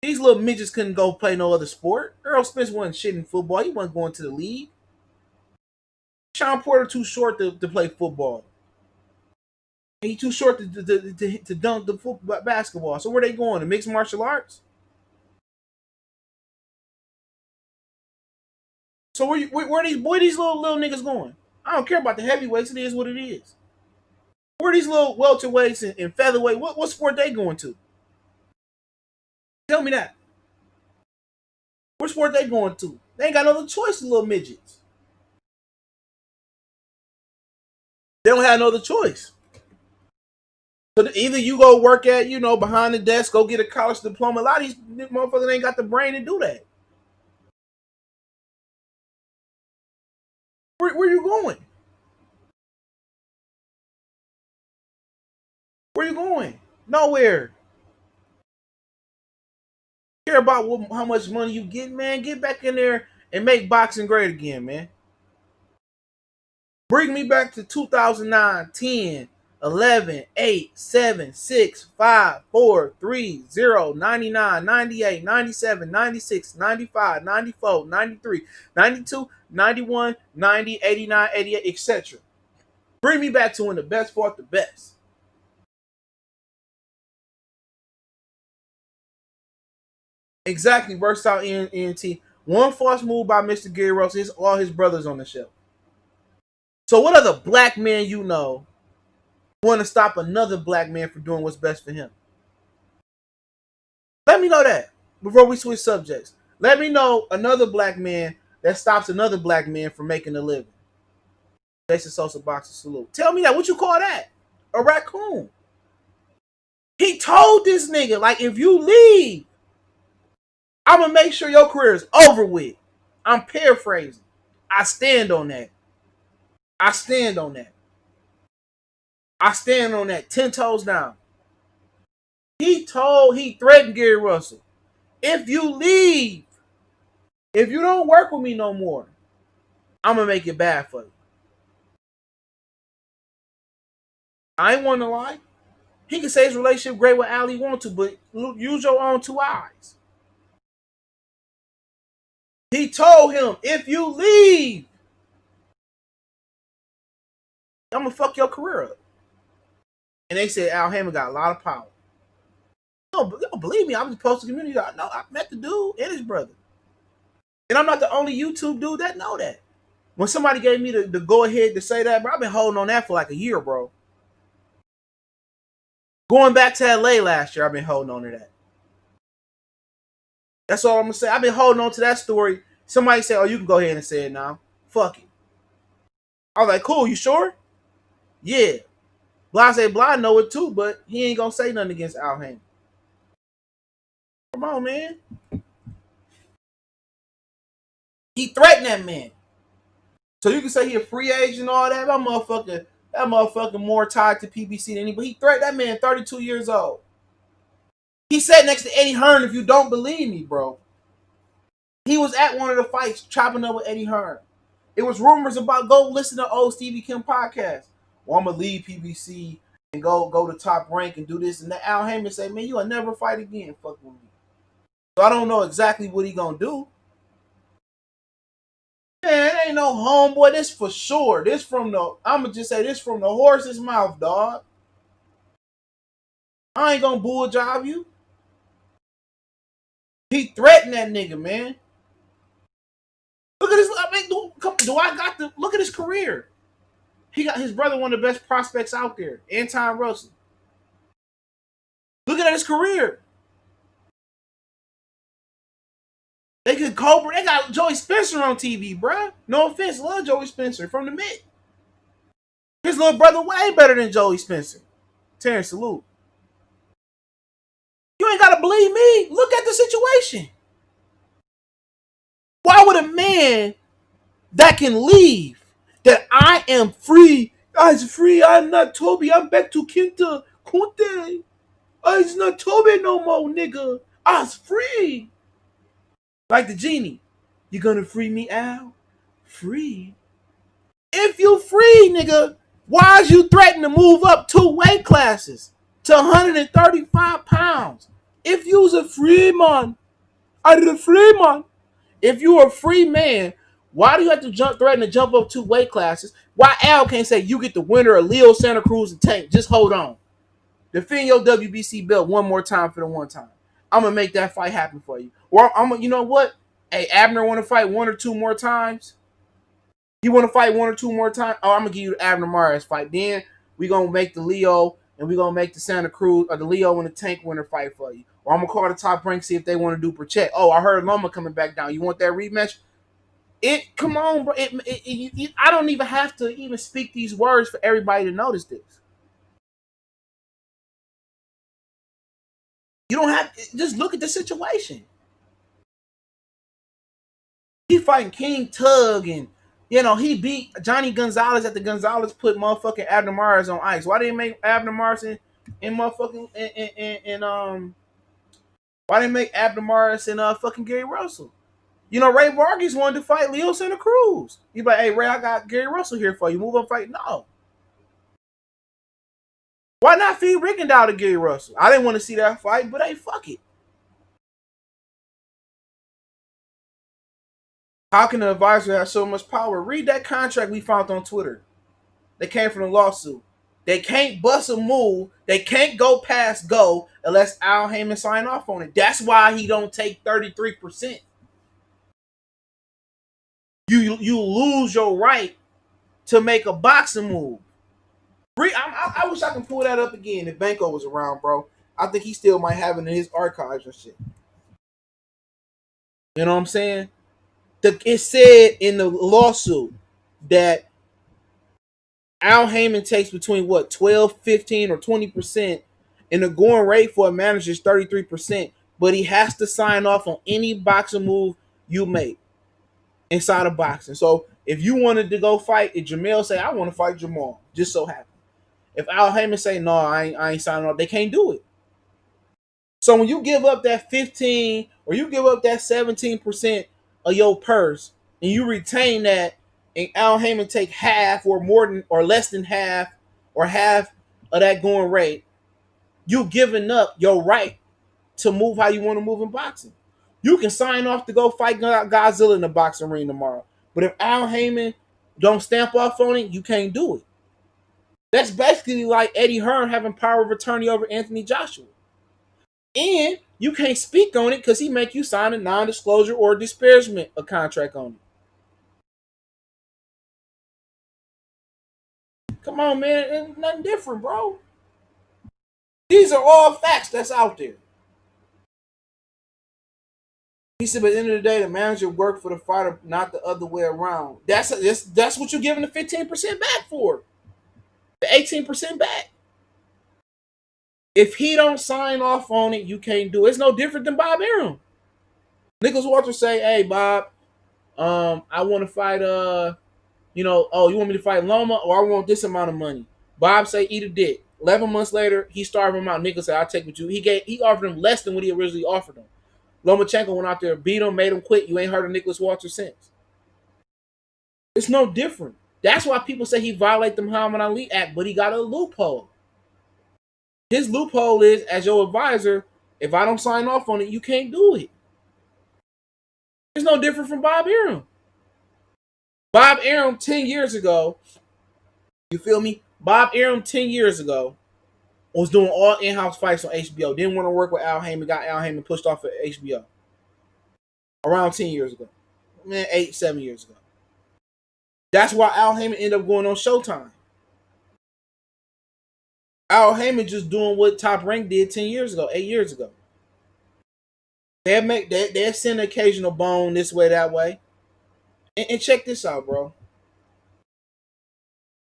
[SPEAKER 1] These little midgets couldn't go play no other sport. Earl Spence wasn't shit in football. He wasn't going to the league. Sean Porter too short to play football. He too short to dunk the football, basketball. So where they going? To mixed martial arts? So where these little niggas going? I don't care about the heavyweights. It is what it is. Where these little welterweights and featherweight? What sport they going to? Tell me that. What sport they going to? They ain't got no other choice, the little midgets. They don't have no other choice. So either you go work at, behind the desk, go get a college diploma. A lot of these motherfuckers ain't got the brain to do that. Where you going? Where you going? Nowhere. Care about how much money you get, man. Get back in there and make boxing great again, man. Bring me back to 2009, 10, 11, 8, 7, 6, 5, 4, 3, 0, 99, 98, 97, 96, 95, 94, 93, 92, 91, 90, 89, 88, etc. Bring me back to when the best fought the best. Exactly, versatile ENT. One false move by Mr. Gary Russell. It's all his brothers on the show. So what other black man you know want to stop another black man from doing what's best for him? Let me know that before we switch subjects. Let me know another black man that stops another black man from making a living. Jason Sosa boxer salute. Tell me that. What you call that? A raccoon. He told this nigga, like, if you leave, I'm gonna make sure your career is over with. I'm paraphrasing. I stand on that. I stand on that. I stand on that 10 toes down. He threatened Gary Russell. If you leave, if you don't work with me no more, I'm gonna make it bad for you. I ain't want to lie. He can say his relationship great with Ali want to, but use your own two eyes. He told him, if you leave, I'm gonna fuck your career up. And they said Al Haymon got a lot of power. No, don't believe me. I'm just posting community. I know I met the dude and his brother. And I'm not the only YouTube dude that know that. When somebody gave me the go ahead to say that, bro, I've been holding on that for like a year, bro. Going back to LA last year, I've been holding on to that. That's all I'm gonna say. I've been holding on to that story. Somebody said, "Oh, you can go ahead and say it now." Fuck it. I was like, "Cool, you sure?" Yeah. Blase Blah know it too, but he ain't gonna say nothing against Al Haymon. Come on, man. He threatened that man. So you can say he a free agent and all that. That motherfucker more tied to PBC than anybody. He threatened that man, 32 years old. He sat next to Eddie Hearn, if you don't believe me, bro. He was at one of the fights chopping up with Eddie Hearn. It was rumors about go listen to old Stevie Kim podcast. Well, I'm gonna leave PBC and go to Top Rank and do this and that. Al Haymon say, man, you'll never fight again. Fuck with me. So I don't know exactly what he gonna do. Man, it ain't no homeboy. This for sure. I'ma just say this from the horse's mouth, dog. I ain't gonna bull job you. He threatened that nigga, man. Look at this. I mean, do I got the look at his career? He got his brother, one of the best prospects out there, Anton Russell. Look at his career. They could Cobra. They got Joey Spencer on TV, bruh. No offense, love Joey Spencer from the mid. His little brother way better than Joey Spencer. Terence, salute. You ain't gotta believe me. Look at the situation. Why would a man that can leave, that I am free, I'm free, I'm not Toby, I'm back to Quinta Conte. It's not Toby no more, nigga. I's free. Like the genie. You gonna free me, Al? Free? If you free, nigga, why is you threatening to move up 2 weight classes to 135 pounds? If you's a free man, I did a free man. If you're a free man, why do you have to threaten to jump up 2 weight classes? Why Al can't say you get the winner of Leo Santa Cruz and Tank? Just hold on. Defend your WBC belt one more time for the one time. I'm gonna make that fight happen for you. Or you know what? Hey, Abner want to fight 1 or 2 more times? You want to fight 1 or 2 more times? Oh, I'm gonna give you the Abner Mares fight. Then we gonna make the Leo and we gonna make the Santa Cruz or the Leo and the Tank winner fight for you. Or I'm gonna call the Top Rank, see if they want to do Protect. Oh, I heard Loma coming back down. You want that rematch? Come on, bro. I don't even have to even speak these words for everybody to notice this. You don't have just look at the situation. He fighting King Tug and You know, he beat Johnny Gonzalez after Gonzalez put motherfucking Abner Mares on ice. Why didn't make Abner Mares in motherfucking why didn't make Abner Mares and fucking Gary Russell? You know, Ray Vargas wanted to fight Leo Santa Cruz. He's like, hey Ray, I got Gary Russell here for you. Move up, fight. No. Why not feed Rickendow to Gary Russell? I didn't want to see that fight, but hey, fuck it. How can an advisor have so much power? Read that contract we found on Twitter. They came from the lawsuit. They can't bust a move. They can't go past go unless Al Haymon sign off on it. That's why he don't take 33%. You lose your right to make a boxing move. I wish I can pull that up again if Banco was around, bro. I think he still might have it in his archives and shit. You know what I'm saying? It said in the lawsuit that Al Haymon takes between what 12, 15, or 20%, and the going rate for a manager is 33%. But he has to sign off on any boxing move you make inside of boxing. So if you wanted to go fight, if Jamel say I want to fight Jamal, just so happen. If Al Haymon say no, I ain't signing off, they can't do it. So when you give up that 15 or you give up that 17% of your purse and you retain that, and Al Haymon take half or more than or less than half or half of that going rate, you giving up your right to move how you want to move in boxing. You can sign off to go fight Godzilla in the boxing ring tomorrow. But if Al Haymon don't stamp off on it, you can't do it. That's basically like Eddie Hearn having power of attorney over Anthony Joshua. And you can't speak on it because he make you sign a non-disclosure or disparagement a contract on it. Come on, man. It's nothing different, bro. These are all facts that's out there. He said, but at the end of the day, the manager worked for the fighter, not the other way around. That's what you're giving the 15% back for. The 18% back. If he don't sign off on it, you can't do it. It's no different than Bob Arum. Nicholas Walter say, hey, Bob, I want to fight oh, you want me to fight Loma or I want this amount of money? Bob say eat a dick. 11 months later, he starved him out. Nicholas said, I'll take what you. He offered him less than what he originally offered him. Lomachenko went out there, beat him, made him quit. You ain't heard of Nicholas Walter since. It's no different. That's why people say he violated the Muhammad Ali Act, but he got a loophole. His loophole is, as your advisor, if I don't sign off on it, you can't do it. It's no different from Bob Arum. Bob Arum 10 years ago, you feel me? Bob Arum 10 years ago was doing all in-house fights on HBO. Didn't want to work with Al Haymon, got Al Haymon pushed off of HBO. Around 10 years ago. Man, 8, 7 years ago. That's why Al Haymon ended up going on Showtime. Al Haymon just doing what Top Rank did 10 years ago, 8 years ago. They'll send an occasional bone this way, that way. And check this out, bro.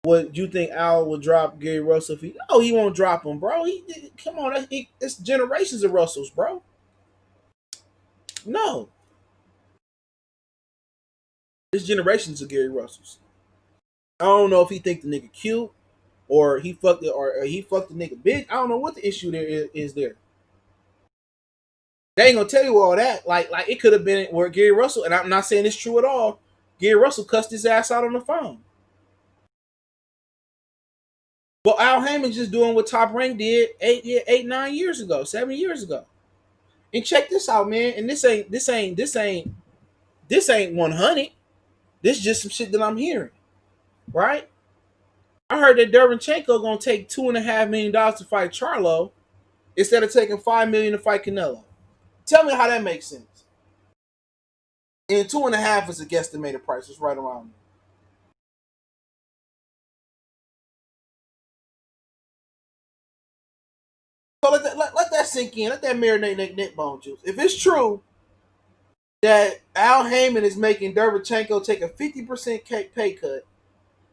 [SPEAKER 1] What you think Al will drop Gary Russell if he? No, he won't drop him, bro. Come on, it's generations of Russells, bro. No, it's generations of Gary Russells. I don't know if he think the nigga cute or he fucked the nigga big. I don't know what the issue there is there. They ain't gonna tell you all that. Like it could have been where Gary Russell, and I'm not saying it's true at all. Gary Russell cussed his ass out on the phone. But Al Haymon just doing what Top Rank did 9 years ago, 7 years ago. And check this out, man. And this ain't 100. This is just some shit that I'm hearing, right? I heard that Gervonta gonna take $2.5 million to fight Charlo instead of taking $5 million to fight Canelo. Tell me how that makes sense. And 2.5 is a guesstimated price. It's right around there. So let that sink in. Let that marinate neck bone juice. If it's true that Al Haymon is making Derevchenko take a 50% pay cut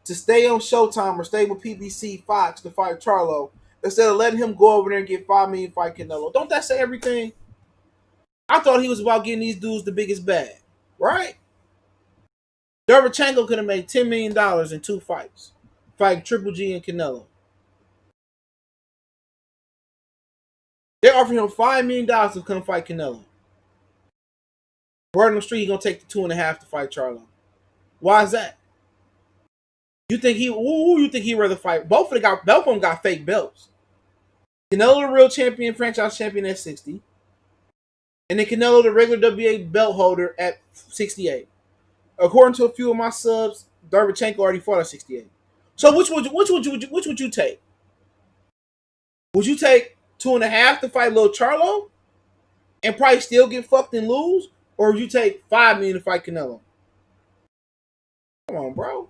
[SPEAKER 1] to stay on Showtime or stay with PBC Fox to fight Charlo instead of letting him go over there and get $5 million to fight Canelo, don't that say everything? I thought he was about getting these dudes the biggest bag, right? Gervonta could have made $10 million in 2 fights, fighting Triple G and Canelo. They offered him $5 million to come fight Canelo. Word on the street, he's gonna take the 2.5 to fight Charlo. Why is that? You think you think he'd rather fight? Both of them got fake belts. Canelo the real champion, franchise champion at 60. And then Canelo the regular WA belt holder at 68. According to a few of my subs, Derevchenko already fought at 68. So which would you take? Would you take 2.5 to fight Lil Charlo and probably still get fucked and lose? Or would you take $5 million to fight Canelo? Come on, bro.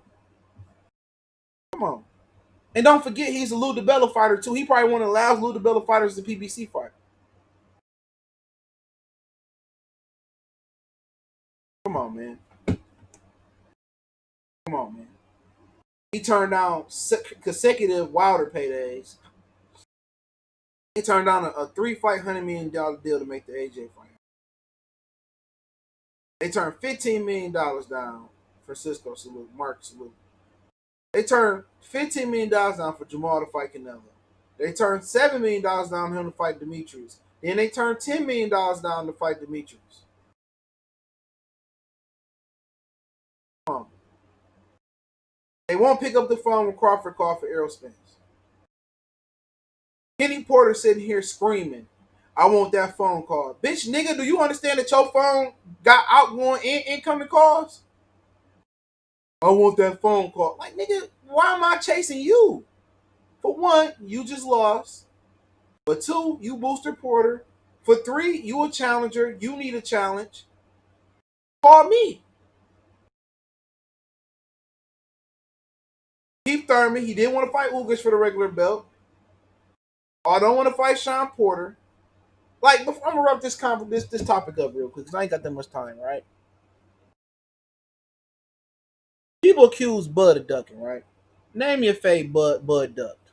[SPEAKER 1] Come on. And don't forget, he's a Lou DiBella fighter, too. He probably one of the last Lou DiBella fighters to PBC fight. Come on, man. Come on, man. He turned down consecutive Wilder paydays. He turned down a 3-fight, $100 million deal to make the AJ fight. They turned $15 million down for Cisco Salute, Mark Salute. They turned $15 million down for Jamal to fight Canelo. They turned $7 million down on him to fight Demetrius. Then they turned $10 million down to fight Demetrius. Come on. They won't pick up the phone when Crawford called for Errol Spence. Kenny Porter sitting here screaming, I want that phone call. Bitch, nigga, do you understand that your phone got outgoing and incoming calls? I want that phone call. Like, nigga, why am I chasing you? For one, you just lost. For two, you Booster Porter. For three, you a challenger. You need a challenge. Call me. Keith Thurman, he didn't want to fight Ugas for the regular belt. I don't want to fight Sean Porter. Like, I'm gonna wrap this topic up real quick because I ain't got that much time, right? People accuse Bud of ducking, right? Name me a fade Bud ducked.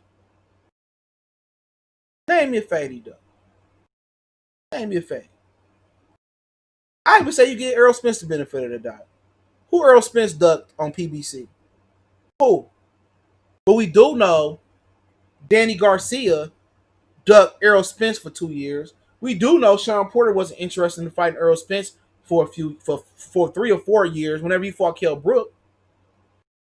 [SPEAKER 1] Name me a fade he ducked. Name me a fade. I even say you get Errol Spence the benefit of the doubt. Who Errol Spence ducked on PBC? Who? But we do know Danny Garcia ducked Errol Spence for 2 years. We do know Sean Porter wasn't interested in fighting Errol Spence for 3 or 4 years whenever he fought Kell Brook.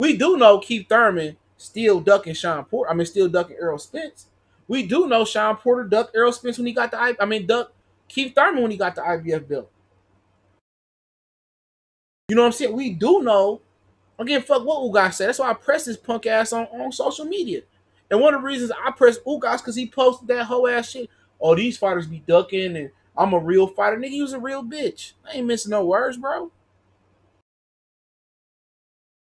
[SPEAKER 1] We do know Keith Thurman still ducking still ducking Errol Spence. We do know Sean Porter ducked Errol Spence when he got ducked Keith Thurman when he got the IBF belt. You know what I'm saying? We do know. Again, fuck what Ugas said. That's why I press his punk ass on social media. And one of the reasons I press Ugas because he posted that whole ass shit. Oh, these fighters be ducking and I'm a real fighter. Nigga, he was a real bitch. I ain't missing no words, bro.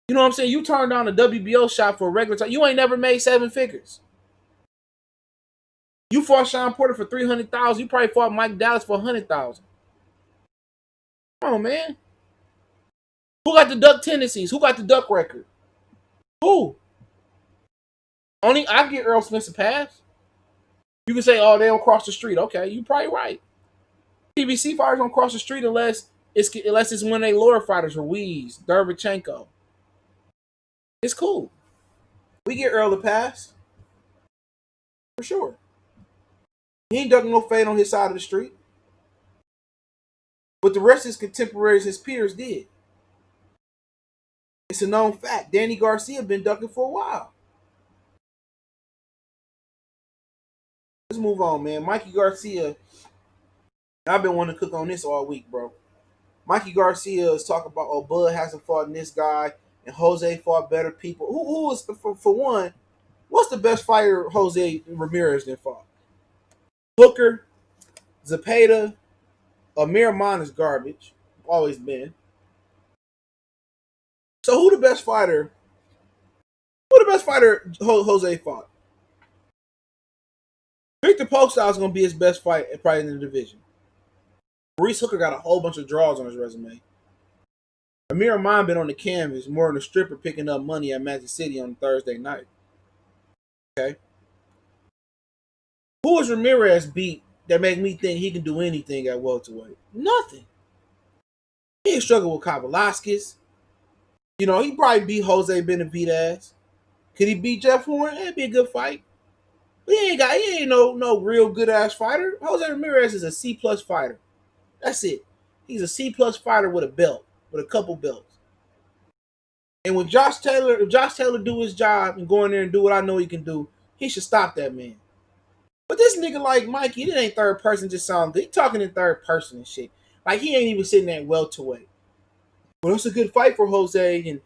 [SPEAKER 1] You know what I'm saying? You turned down a WBO shot for a regular time. You ain't never made 7 figures. You fought Sean Porter for $300,000. You probably fought Mike Dallas for $100,000. Come on, man. Who got the duck tendencies? Who got the duck record? Who? Only I get Earl Spence a pass. You can say, oh, they don't cross the street. Okay, you probably right. PBC fighters don't cross the street unless it's one of their lower fighters, Ruiz, Derevchenko. It's cool. We get Earl a pass. For sure. He ain't ducking no fade on his side of the street. But the rest of his contemporaries, his peers, did. It's a known fact. Danny Garcia been ducking for a while. Let's move on, man. Mikey Garcia. I've been wanting to cook on this all week, bro. Mikey Garcia is talking about, oh, Bud hasn't fought this guy, and Jose fought better people. Who was, for one, what's the best fighter Jose Ramirez then fought? Booker, Zepeda, Amir Mon is garbage. Always been. So who the best fighter? Who the best fighter Jose fought? Victor Postol is going to be his best fight probably in the division. Maurice Hooker got a whole bunch of draws on his resume. Amir Mon been on the canvas more than a stripper picking up money at Magic City on Thursday night. Okay. Who is Ramirez beat that make me think he can do anything at welterweight? Nothing. He ain't struggled with Kavalaskis. You know, he probably beat Jose Benavidez. Could he beat Jeff Horn? It'd be a good fight. But he ain't no real good ass fighter. Jose Ramirez is a C+ fighter. That's it. He's a C+ fighter with a belt, with a couple belts. And when if Josh Taylor do his job and go in there and do what I know he can do, he should stop that man. But this nigga like Mikey, it ain't third person just sound good. He talking in third person and shit. Like he ain't even sitting there welterweight. Well, it's a good fight for Jose, and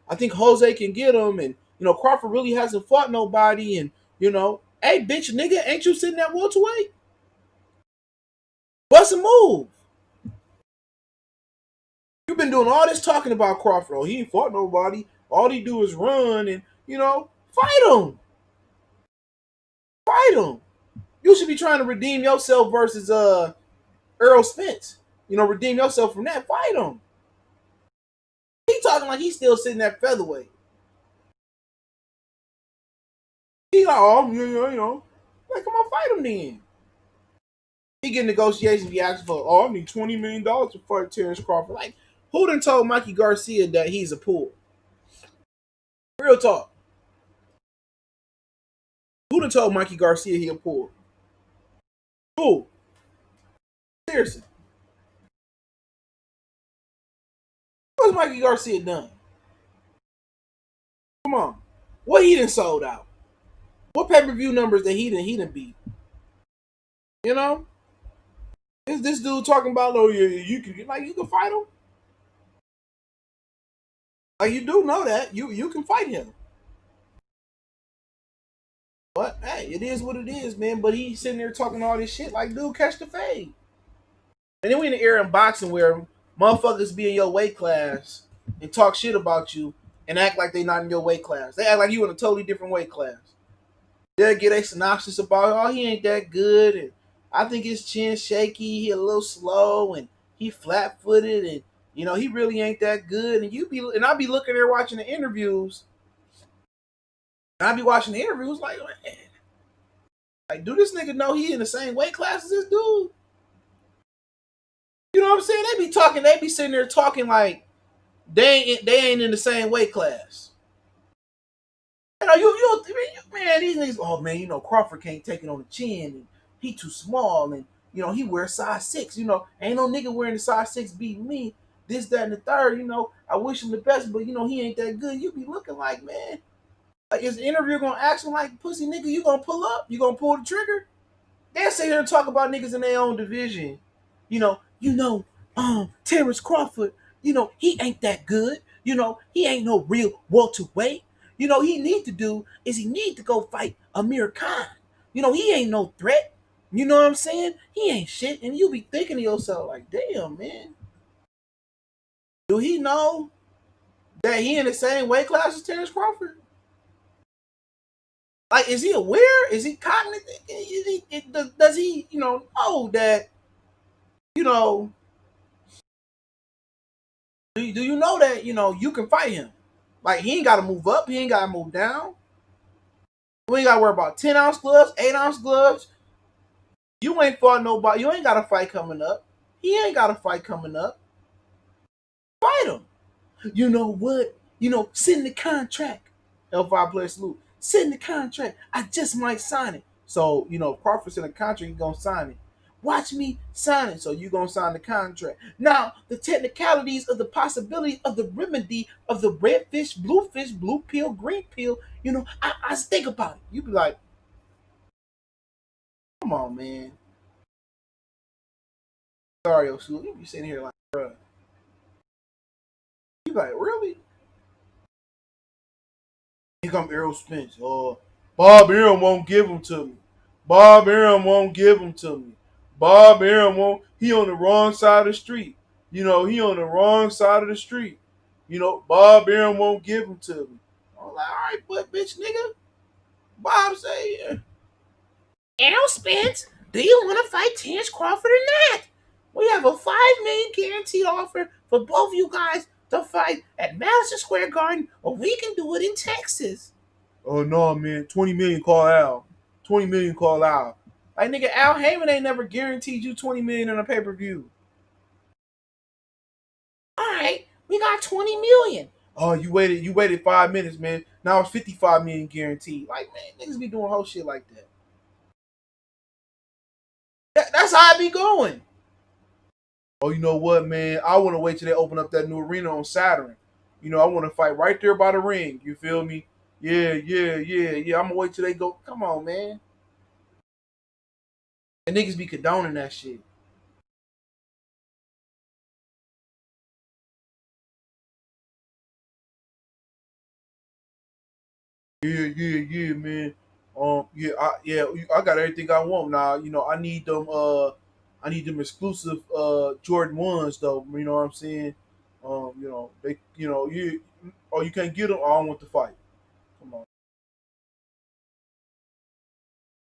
[SPEAKER 1] I think Jose can get him, and Crawford really hasn't fought nobody, and hey bitch nigga, ain't you sitting there welterweight? Bust a move. You've been doing all this talking about Crawford. Oh, he ain't fought nobody. All he do is run and fight him. Fight him. You should be trying to redeem yourself versus Earl Spence. Redeem yourself from that. Fight him. He talking like he's still sitting at featherweight. He like, oh, like, come on, fight him then. He get negotiations. He asking for, oh, I need $20 million to fight Terence Crawford. Like, who done told Mikey Garcia that he's a pool? Real talk. Who done told Mikey Garcia he a pool? Who? Seriously. What's Mikey Garcia done? Come on. What he done sold out? What pay-per-view numbers that he done beat? You know? Is this dude talking about, oh yeah, you can fight him? Like you do know that. You can fight him. But hey, it is what it is, man. But he's sitting there talking all this shit like, dude, catch the fade. And then we in the era in boxing where motherfuckers be in your weight class and talk shit about you and act like they not in your weight class. They act like you in a totally different weight class. They'll get a synopsis about, oh, he ain't that good, and I think his chin shaky, he a little slow, and he flat footed, and he really ain't that good. And I'll be looking there watching the interviews. And I'll be watching the interviews like, man, like, do this nigga know he in the same weight class as this dude? You know what I'm saying? They be sitting there talking like they ain't in the same weight class. Man, these niggas, oh man, Crawford can't take it on the chin, and he too small, and he wears size 6. Ain't no nigga wearing the size 6 beating me. This, that, and the third. I wish him the best, but he ain't that good. You be looking like, man, like, is the interviewer gonna ask him like, pussy nigga, you gonna pull up? You gonna pull the trigger? They'll sit here and talk about niggas in their own division. Terence Crawford, he ain't that good. He ain't no real welterweight. He need to do is he need to go fight Amir Khan. He ain't no threat. You know what I'm saying? He ain't shit. And you be thinking to yourself, like, damn, man. Do he know that he in the same weight class as Terence Crawford? Like, is he aware? Is he cognizant? Does he, know that, you know, do you know that, you can fight him? Like, he ain't got to move up. He ain't got to move down. We ain't got to worry about 10-ounce gloves, 8-ounce gloves. You ain't fought nobody. You ain't got a fight coming up. He ain't got a fight coming up. Fight him. You know what? Send the contract. L5 player salute. Send the contract. I just might sign it. So, if Crawford's in the contract, he's going to sign it. Watch me sign it. So you going to sign the contract. Now, the technicalities of the possibility of the remedy of the red fish, blue pill, green pill, I think about it. You be like, come on, man. Sorry, Osu. You be sitting here like, bruh. You like, really? Here come Errol Spence. Oh, Bob Arum won't give them to me. Bob Arum won't give them to me. Bob Arum won't. He on the wrong side of the street. He on the wrong side of the street. Bob Arum won't give them to me. I'm like, all right, but bitch, nigga. Bob say, Errol Spence, do you want to fight Terence Crawford or not? We have a $5 million guaranteed offer for both you guys to fight at Madison Square Garden, or we can do it in Texas. Oh no, man, 20 million call Al. 20 million call Al. Like, nigga, Al Haymon ain't never guaranteed you 20 million in a pay-per-view. All right, we got 20 million. Oh, you waited 5 minutes, man. Now it's 55 million guaranteed. Like, man, niggas be doing whole shit like that. That's how I be going. Oh, you know what, man? I want to wait till they open up that new arena on Saturn. I want to fight right there by the ring. You feel me? Yeah, yeah, yeah, yeah. I'm gonna wait till they go. Come on, man. And niggas be condoning that shit. Yeah, yeah, yeah, man. I got everything I want now. I need them exclusive Jordan ones though. You know what I'm saying? They, you can't get them. I don't want to fight. Come on.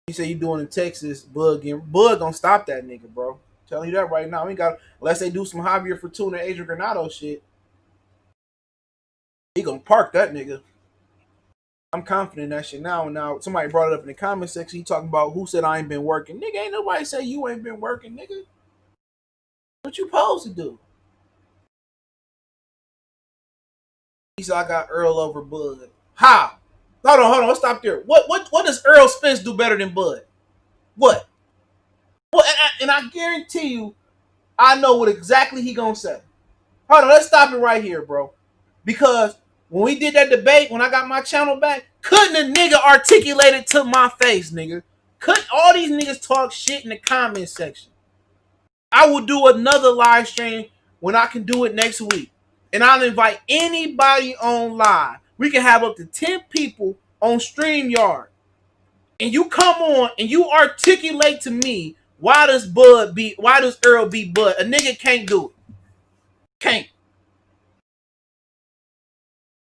[SPEAKER 1] He said you doing in Texas, Bud gonna stop that nigga, bro. Telling you that right now. We got unless they do some Javier Fortuna, Adrian Granado shit. He gonna park that nigga. I'm confident in that shit now. Now somebody brought it up in the comment section. He talking about who said I ain't been working. Nigga, ain't nobody say you ain't been working, nigga. What you supposed to do? He said I got Earl over Bud. How? Hold on. Let's stop there. What does Earl Spence do better than Bud? What? What? And I guarantee you, I know what exactly he gonna say. Hold on, let's stop it right here, bro. Because when we did that debate, when I got my channel back, couldn't a nigga articulate it to my face, nigga? Couldn't all these niggas talk shit in the comment section? I will do another live stream when I can do it next week. And I'll invite anybody on live. We can have up to 10 people on StreamYard. And you come on and you articulate to me why does Earl beat Bud? A nigga can't do it. Can't.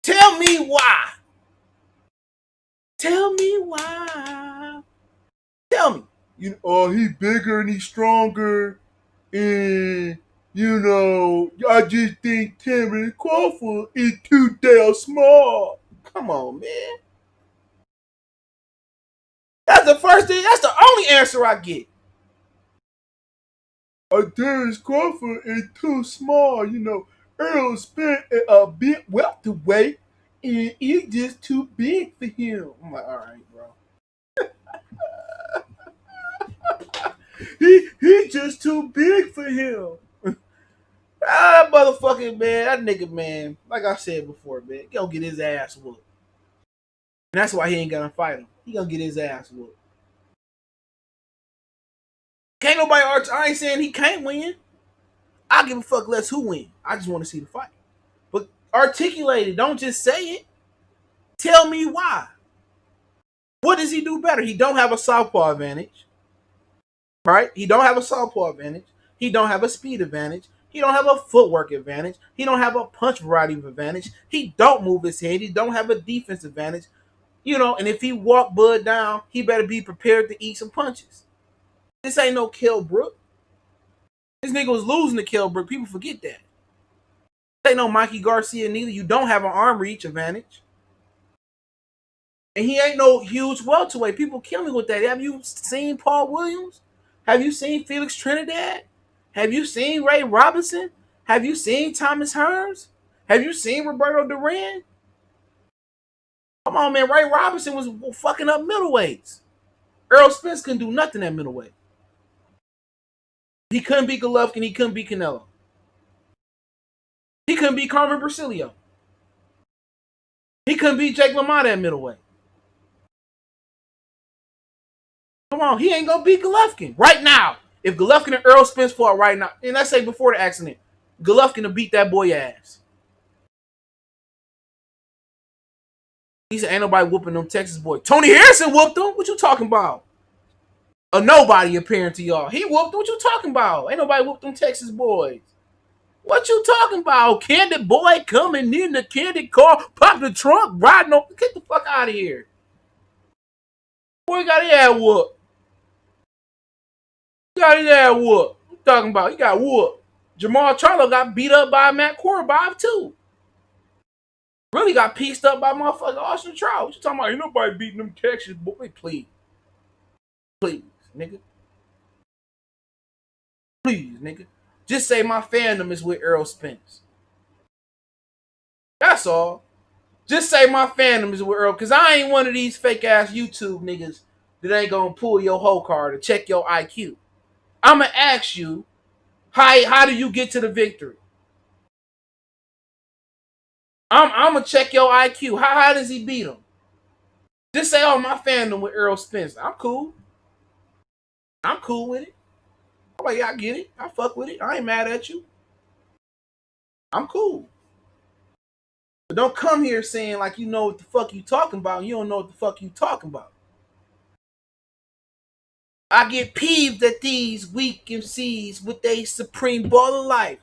[SPEAKER 1] Tell me why. Tell me why. Tell me. He bigger and he's stronger. And I just think Terence Crawford is too damn small. Come on, man. That's the first thing. That's the only answer I get. Terence Crawford is too small. Earl spent a bit welterweight, and he's just too big for him. I'm like, all right, bro. He's just too big for him. Motherfucking man, that nigga, man. Like I said before, man, he gonna get his ass whooped. And that's why he ain't gonna fight him. He gonna get his ass whooped. Can't nobody arch. I ain't saying he can't win. I give a fuck less who win. I just want to see the fight. But articulate it. Don't just say it. Tell me why. What does he do better? He don't have a southpaw advantage, right? He don't have a southpaw advantage. He don't have a speed advantage. He don't have a footwork advantage. He don't have a punch variety of advantage. He don't move his head. He don't have a defense advantage. And if he walk Bud down, he better be prepared to eat some punches. This ain't no Kell Brook. This nigga was losing to Kell Brook. People forget that. This ain't no Mikey Garcia neither. You don't have an arm reach advantage. And he ain't no huge welterweight. People kill me with that. Have you seen Paul Williams? Have you seen Felix Trinidad? Have you seen Ray Robinson? Have you seen Thomas Hearns? Have you seen Roberto Duran? Come on, man. Ray Robinson was fucking up middleweights. Earl Spence couldn't do nothing at middleweight. He couldn't beat Golovkin. He couldn't beat Canelo. He couldn't beat Carmen Brasilia. He couldn't beat Jake LaMotta at middleweight. Come on, he ain't gonna beat Golovkin right now. If Golovkin and Earl Spence fought right now, and let's say before the accident, Golovkin will beat that boy ass. He said, ain't nobody whooping them Texas boys. Tony Harrison whooped them. What you talking about? A nobody appearing to y'all. He whooped them. What you talking about? Ain't nobody whooped them Texas boys. What you talking about? Candy boy coming in the candy car, pop the trunk, riding on. Get the fuck out of here. Boy got his ass whooped. Got his ass whooped. What you talking about? He got whooped. Jamal Charlo got beat up by Matt Korobov too. Really got pieced up by motherfucking Austin Trout. What you talking about? Ain't nobody beating them Texas boy. Please. Please, nigga. Please, nigga. Just say my fandom is with Earl Spence. That's all. Just say my fandom is with Earl, because I ain't one of these fake ass YouTube niggas that ain't gonna pull your whole card to check your IQ. I'ma ask you, how do you get to the victory? I'm gonna check your IQ. How does he beat him? Just say, oh, my fandom with Earl Spence. I'm cool. I'm cool with it. I'm like, yeah, I get it. I fuck with it. I ain't mad at you. I'm cool. But don't come here saying like you know what the fuck you talking about and you don't know what the fuck you talking about. I get peeved at these weak MCs with they supreme ball of life.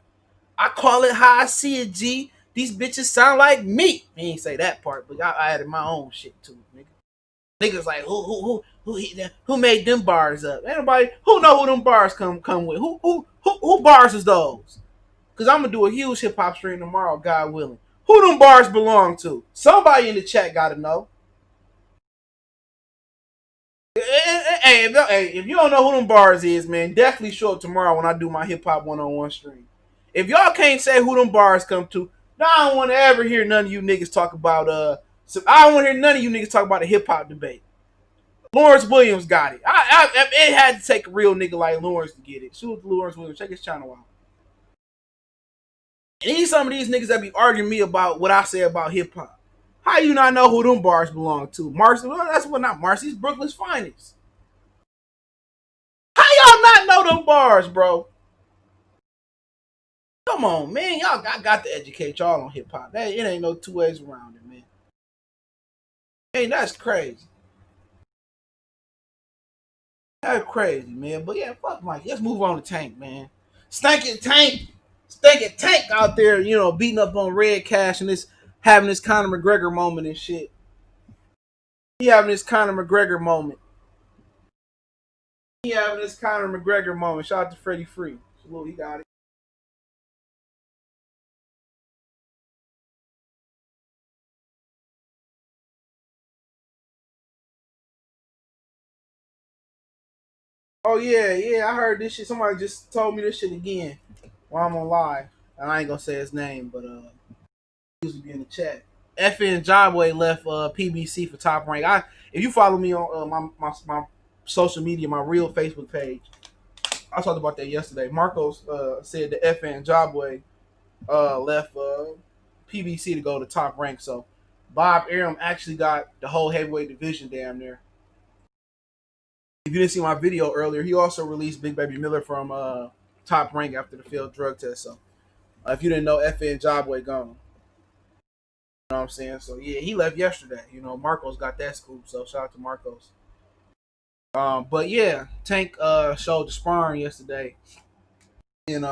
[SPEAKER 1] I call it how I see it, G. These bitches sound like me. He ain't say that part, but I added my own shit to it, nigga. Niggas like who made them bars up? Anybody who know who them bars come with? Who bars is those? Cause I'm gonna do a huge hip hop stream tomorrow, God willing. Who them bars belong to? Somebody in the chat gotta know. Hey, if you don't know who them bars is, man, definitely show up tomorrow when I do my hip hop 1-on-1 stream. If y'all can't say who them bars come to, now I don't want to ever hear none of you niggas talk about I don't want to hear none of you niggas talk about a hip hop debate. Lawrence Williams got it. It had to take a real nigga like Lawrence to get it. Shoot Lawrence Williams. Check his channel out. And these some of these niggas that be arguing me about what I say about hip hop. How you not know who them bars belong to? Marcy, well, that's what not Marcy's Brooklyn's finest. How y'all not know them bars, bro? Come on, man. I got to educate y'all on hip hop. It ain't no two ways around it, man. Hey, that's crazy. That's crazy, man. But yeah, fuck Mike. Let's move on to Tank, man. Stinking Tank out there, beating up on Redkach and having this Conor McGregor moment and shit. He having this Conor McGregor moment. Shout out to Freddie Free. Salute, he got it. Oh yeah, I heard this shit. Somebody just told me this shit again while I'm on live. And I ain't gonna say his name, but he used to be in the chat. FN Jobway left PBC for Top Rank. If you follow me on my social media, my real Facebook page, I talked about that yesterday. Marcos said that FN Jobway left PBC to go to Top Rank. So Bob Arum actually got the whole heavyweight division damn near. If you didn't see my video earlier, he also released Big Baby Miller from Top Rank after the failed drug test. So if you didn't know, FN Jobway gone. You know what I'm saying? So yeah, he left yesterday. Marcos got that scoop. So shout out to Marcos. But yeah, Tank showed the sparring yesterday, and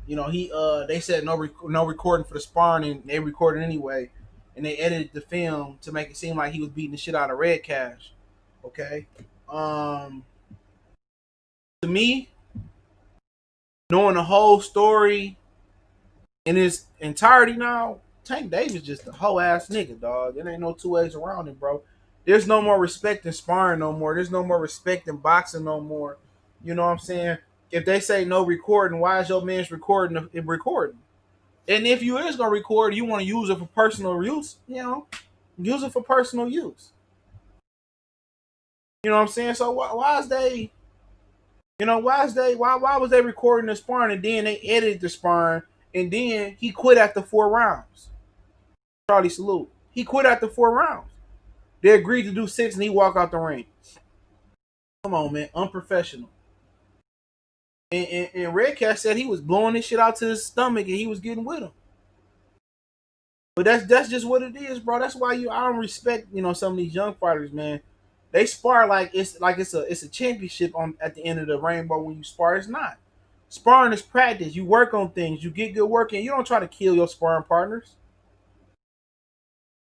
[SPEAKER 1] he they said no recording for the sparring, and they recorded anyway, and they edited the film to make it seem like he was beating the shit out of Redkach. Okay. To me, knowing the whole story in its entirety now, Tank Davis just a whole ass nigga, dog. There ain't no two ways around it, bro. There's no more respect in sparring no more. There's no more respect in boxing no more. You know what I'm saying? If they say no recording, why is your man's recording? And if you is gonna record, you want to use it for personal use, use it for personal use. You know what I'm saying? So why was they recording the sparring and then they edited the sparring and then he quit after 4 rounds? Charlie salute. He quit after 4 rounds. They agreed to do 6 and he walked out the ring. Come on, man. Unprofessional. And Redkach said he was blowing this shit out to his stomach and he was getting with him. But that's just what it is, bro. That's why I don't respect, some of these young fighters, man. They spar like it's a championship at the end of the rainbow when you spar. It's not. Sparring is practice. You work on things. You get good work in. You don't try to kill your sparring partners.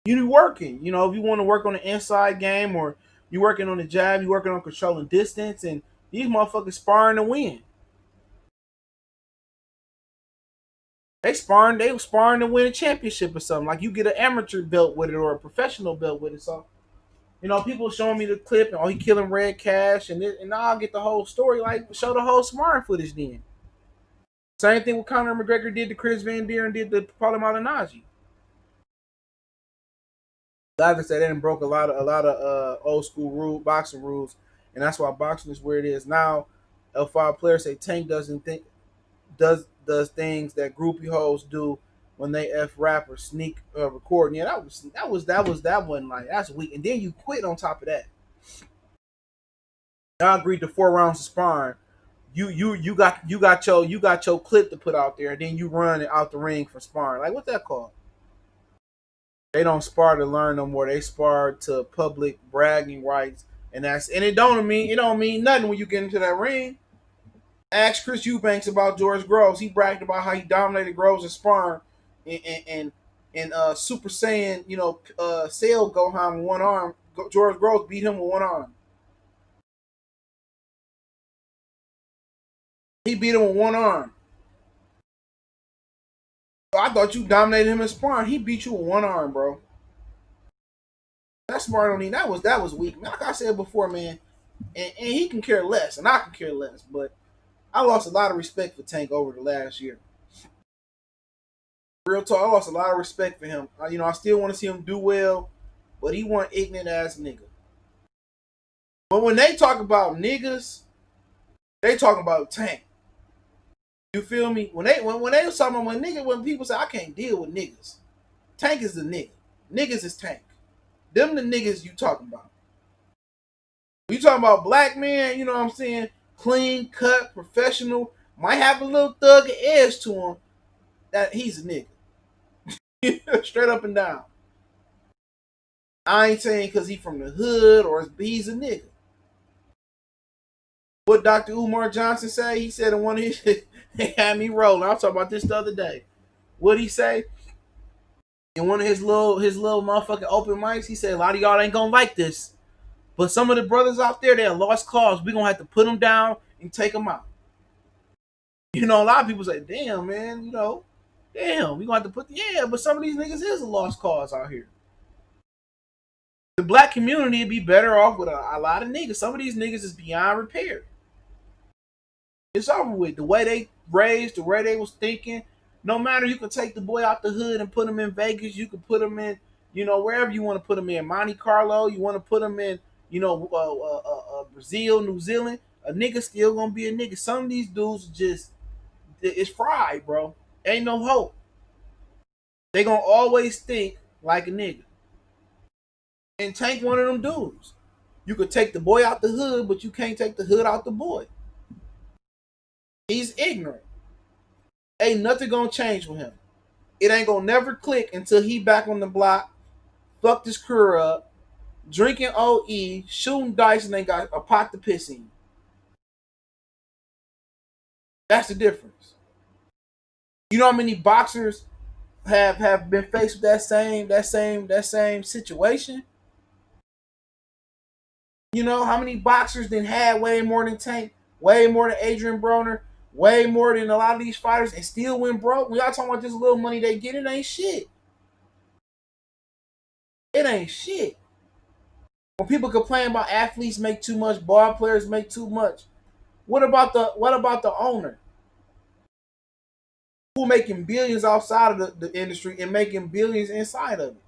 [SPEAKER 1] You do working. If you want to work on the inside game or you working on the jab, you working on controlling distance, and these motherfuckers sparring to win. They sparring to win a championship or something. Like you get an amateur belt with it or a professional belt with it. So, people showing me the clip and he killing Redkach and now I'll get the whole story. Like show the whole sparring footage then. Same thing what Conor McGregor did to Chris Van Deer and did to Paulo Malignaggi. Like I said, they done broke a lot of old school boxing rules, and that's why boxing is where it is now. If our players say Tank doesn't think does things that groupie hoes do when they f rappers sneak recording. Yeah, that one like that's weak. And then you quit on top of that. Y'all agreed to 4 rounds of sparring. You got your clip to put out there, and then you run it out the ring for sparring. Like what's that called? They don't spar to learn no more. They spar to public bragging rights, and it don't mean nothing when you get into that ring. Ask Chris Eubanks about George Groves. He bragged about how he dominated Groves in sparring, and Super Saiyan, Cell Gohan with one arm. George Groves beat him with one arm. He beat him with one arm. I thought you dominated him in sparring. He beat you with one arm, bro. That's smart on him. That was weak. Like I said before, man, and he can care less, and I can care less. But I lost a lot of respect for Tank over the last year. Real talk, I lost a lot of respect for him. I still want to see him do well, but he one ignorant ass nigga. But when they talk about niggas, they talking about Tank. You feel me? When they was talking about when people say I can't deal with niggas, Tank is the nigga. Niggas is Tank. Them the niggas you talking about. You talking about black men, you know what I'm saying? Clean cut, professional, might have a little thug edge to him. That he's a nigga. Straight up and down. I ain't saying because he from the hood or he's a nigga. What Dr. Umar Johnson say? He said in one of his they had me rolling. I was talking about this the other day. What'd he say? In one of his little motherfucking open mics, he said a lot of y'all ain't gonna like this. But some of the brothers out there, they're lost cause. We're gonna have to put them down and take them out. A lot of people say, damn, man, damn, we gonna have to yeah, but some of these niggas is a lost cause out here. The black community would be better off with a lot of niggas. Some of these niggas is beyond repair. It's over with. The way they raised, the way they was thinking. No matter, you can take the boy out the hood and put him in Vegas. You can put him in, wherever you want to put him in. Monte Carlo. You want to put him in, Brazil, New Zealand. A nigga still gonna be a nigga. Some of these dudes just it's fried, bro. Ain't no hope. They gonna always think like a nigga. And Tank one of them dudes. You could take the boy out the hood, but you can't take the hood out the boy. He's ignorant. Ain't nothing gonna change with him. It ain't gonna never click until he back on the block, fucked his career up, drinking OE, shooting dice, and they got a pot to piss in. That's the difference. You know how many boxers have been faced with that same situation? You know how many boxers then had way more than Tank, way more than Adrian Broner, way more than a lot of these fighters, and still went broke. We all talking about this little money they get. It ain't shit. It ain't shit. When people complain about athletes make too much, ball players make too much. What about the owner who making billions outside of the industry and making billions inside of it?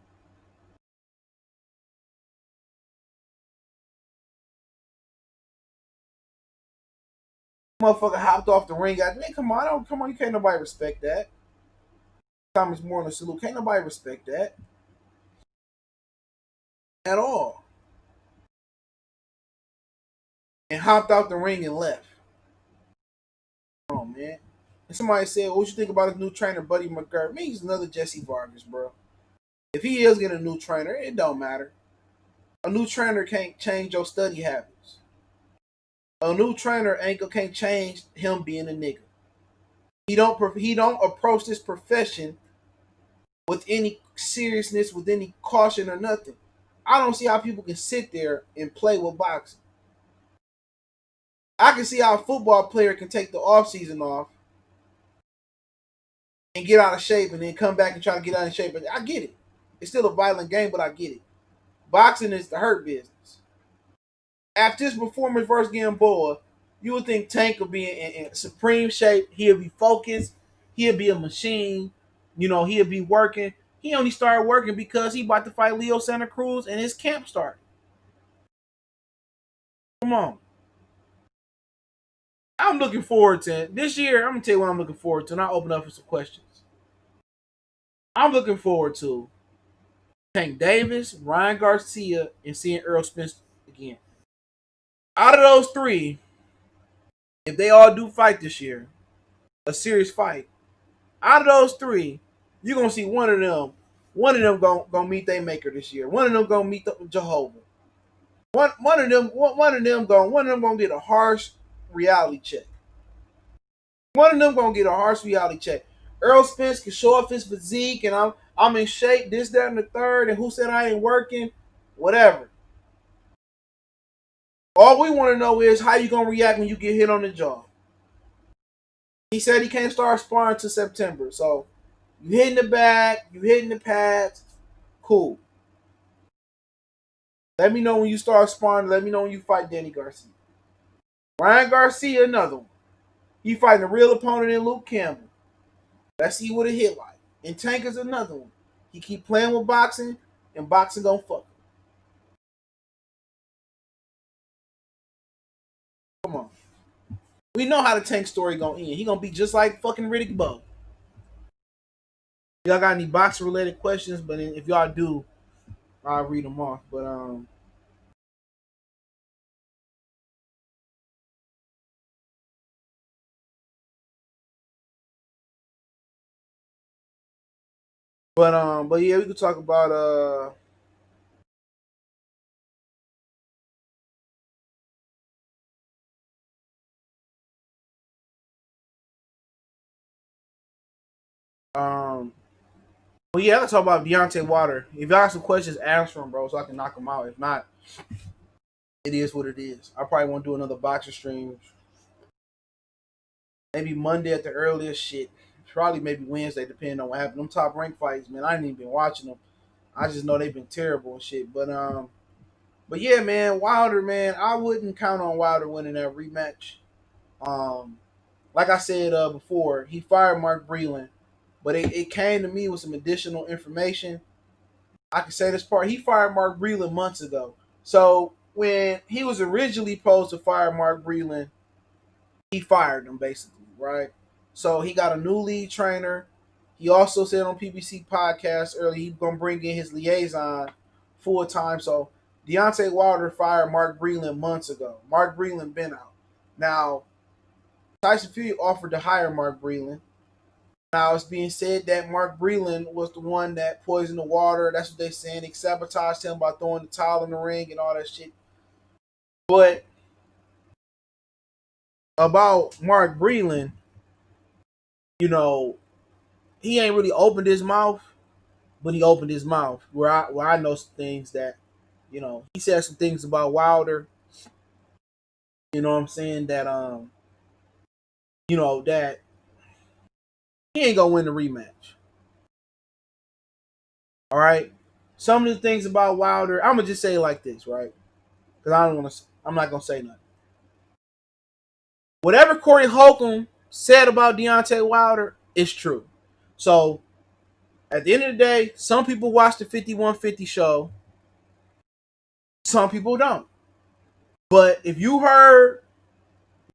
[SPEAKER 1] Motherfucker hopped off the ring. Man, come on, you can't nobody respect that. Thomas More than a salute. Can't nobody respect that at all. And hopped out the ring and left. Oh man. And somebody said, "What you think about his new trainer, Buddy McGirt?" Me, he's another Jesse Vargas, bro. If he is getting a new trainer, it don't matter. A new trainer can't change your study habits. A new trainer can't change him being a nigga. He don't approach this profession with any seriousness, with any caution or nothing. I don't see how people can sit there and play with boxing. I can see how a football player can take the off season off and get out of shape and then come back and try to get out of shape. But I get it. It's still a violent game, but I get it. Boxing is the hurt business. After this performance versus Gamboa, you would think Tank would be in supreme shape. He'll be focused. He'll be a machine. He'll be working. He only started working because he about to fight Leo Santa Cruz and his camp started. Come on. I'm looking forward to it. This year, I'm going to tell you what I'm looking forward to, and I'll open up for some questions. I'm looking forward to Tank Davis, Ryan Garcia, and seeing Earl Spence again. Out of those three, if they all do fight this year, a serious fight, out of those three, you're gonna see one of them. One of them gonna meet their maker this year. One of them gonna meet Jehovah. One of them gonna get a harsh reality check. One of them gonna get a harsh reality check. Earl Spence can show off his physique and I'm in shape, this, that, and the third, and who said I ain't working? Whatever. All we want to know is how you gonna react when you get hit on the jaw. He said he can't start sparring till September. So you hitting the back, you hitting the pads, cool. Let me know when you start sparring. Let me know when you fight Danny Garcia. Ryan Garcia, another one. He fighting a real opponent in Luke Campbell. Let's see what it hit like. And Tank is another one. He keep playing with boxing, and boxing gonna fuck him. Come on. We know how the Tank story gonna end. He gonna be just like fucking Riddick Bowe. Y'all got any boxing related questions? But if y'all do, I'll read them off. But yeah, we could talk about but yeah, let's talk about Deontay Wilder. If y'all got some questions, answer them, bro, so I can knock them out. If not, it is what it is. I probably won't do another boxing stream. Maybe Monday at the earliest. Shit, probably maybe Wednesday, depending on what happened. Them top rank fights, man, I ain't even been watching them. I just know they've been terrible and shit. But yeah, man, Wilder, man, I wouldn't count on Wilder winning that rematch. Um, like I said before, he fired Mark Breland, but it came to me with some additional information. I can say this part. He fired Mark Breland months ago. So when he was originally supposed to fire Mark Breland, he fired him basically, right? So he got a new lead trainer. He also said on PBC podcast earlier he's gonna bring in his liaison full time. So Deontay Wilder fired Mark Breland months ago. Mark Breland been out. Now Tyson Fury offered to hire Mark Breland. Now it's being said that Mark Breland was the one that poisoned the water. That's what they're saying. He sabotaged him by throwing the towel in the ring and all that shit. But about Mark Breland, you know, he ain't really opened his mouth, but he opened his mouth where I know some things that, he said some things about Wilder, you know what I'm saying, that that he ain't gonna win the rematch. All right. Some of the things about Wilder, I'm gonna just say it like this, right? Because I'm not gonna say nothing. Whatever Corey Holcomb said about Deontay Wilder is true. So at the end of the day, some people watch the 5150 show, some people don't. But if you heard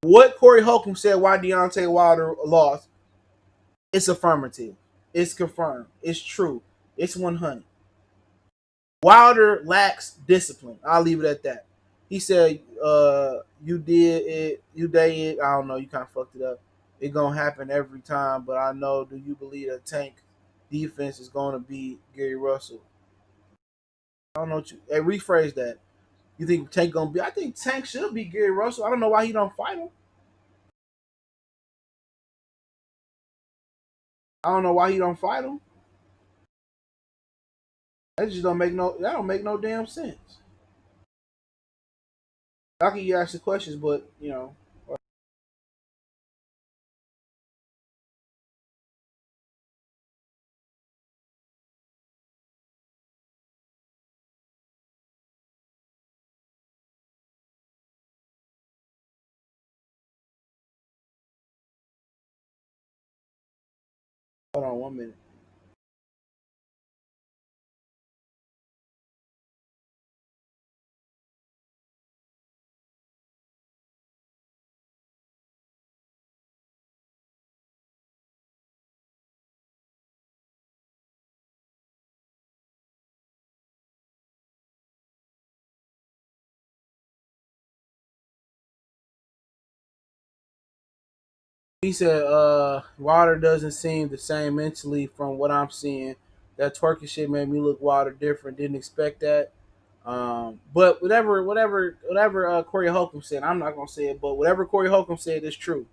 [SPEAKER 1] what Corey Holcomb said why Deontay Wilder lost, it's affirmative. It's confirmed. It's true. It's 100. Wilder lacks discipline. I'll leave it at that. He said, you did it, you did it. I don't know, you kind of fucked it up. It gonna happen every time, but I know. Do you believe that Tank defense is gonna be Gary Russell? I don't know what you. Hey, rephrase that. You think Tank gonna be? I think Tank should be Gary Russell. I don't know why he don't fight him. I don't know why he don't fight him. That just don't make no. That don't make no damn sense. How can you ask the questions, but hold on 1 minute. He said, Wilder doesn't seem the same mentally from what I'm seeing. That twerking shit made me look Wilder different. Didn't expect that. But whatever Corey Holcomb said, I'm not gonna say it, but whatever Corey Holcomb said is true.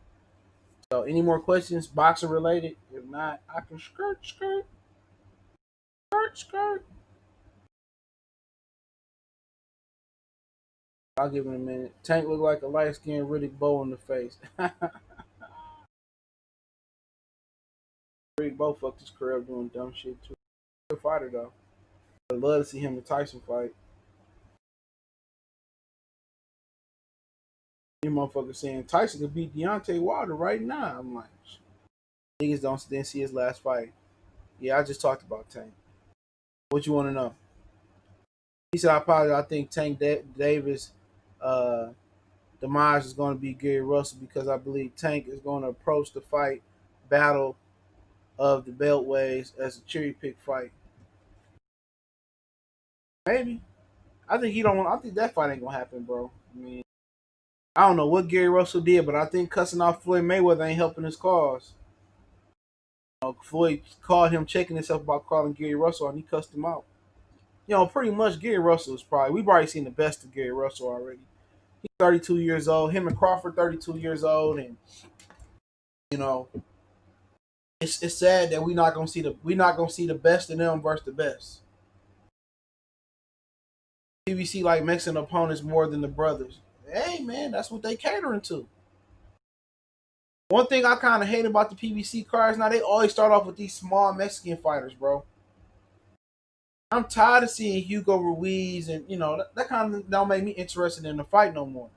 [SPEAKER 1] So, any more questions, boxing related? If not, I can skirt. I'll give him a minute. Tank looked like a light skinned Riddick Bowe in the face. Riddick Bowe fucked his career up doing dumb shit too. Good fighter though. I'd love to see him and Tyson fight. You motherfuckers saying Tyson could beat Deontay Wilder right now. I'm like, niggas didn't see his last fight. Yeah, I just talked about Tank. What you want to know? He said, I think Davis' uh, demise is going to be Gary Russell because I believe Tank is going to approach the fight battle of the beltways as a cherry pick fight. Maybe. I think he don't want. I think that fight ain't gonna happen, bro. I mean, I don't know what Gary Russell did, but I think cussing off Floyd Mayweather ain't helping his cause. Floyd called him checking himself about calling Gary Russell, and he cussed him out. Pretty much Gary Russell is probably we've already seen the best of Gary Russell already. He's 32 years old. Him and Crawford 32 years old, and you know it's sad that we're not gonna see the best of them versus the best. PBC like mixing opponents more than the brothers. Hey man, that's what they catering to. One thing I kind of hate about the PBC cards now, they always start off with these small Mexican fighters, bro. I'm tired of seeing Hugo Ruiz, and that kind of don't make me interested in the fight no more.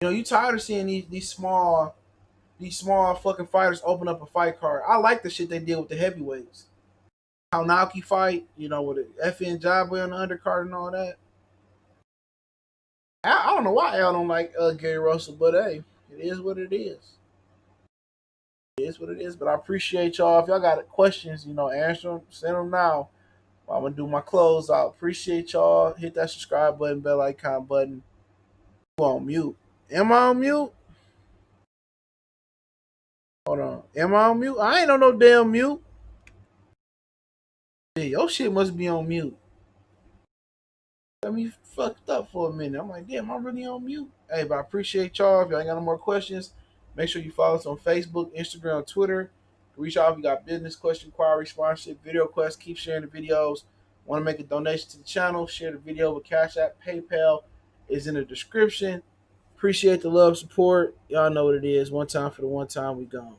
[SPEAKER 1] You tired of seeing these small fucking fighters open up a fight card. I like the shit they did with the heavyweights. How Naoki fight, with the FN Jabba on the undercard and all that. I don't know why Al don't like Gary Russell, but hey, it is what it is. It is what it is. But I appreciate y'all. If y'all got questions, answer them, send them now. I'm gonna do my close out. Appreciate y'all. Hit that subscribe button, bell icon button. You on mute? Am I on mute? Hold on. Am I on mute? I ain't on no damn mute. Yeah, your shit must be on mute. Got me fucked up for a minute. I'm like, damn, I'm really on mute. Hey, but I appreciate y'all. If y'all ain't got no more questions, make sure you follow us on Facebook, Instagram, Twitter. Reach out if you got business, question, inquiry, sponsorship, video requests. Keep sharing the videos. Want to make a donation to the channel? Share the video with Cash App. PayPal is in the description. Appreciate the love, support. Y'all know what it is. One time for the one time we gone.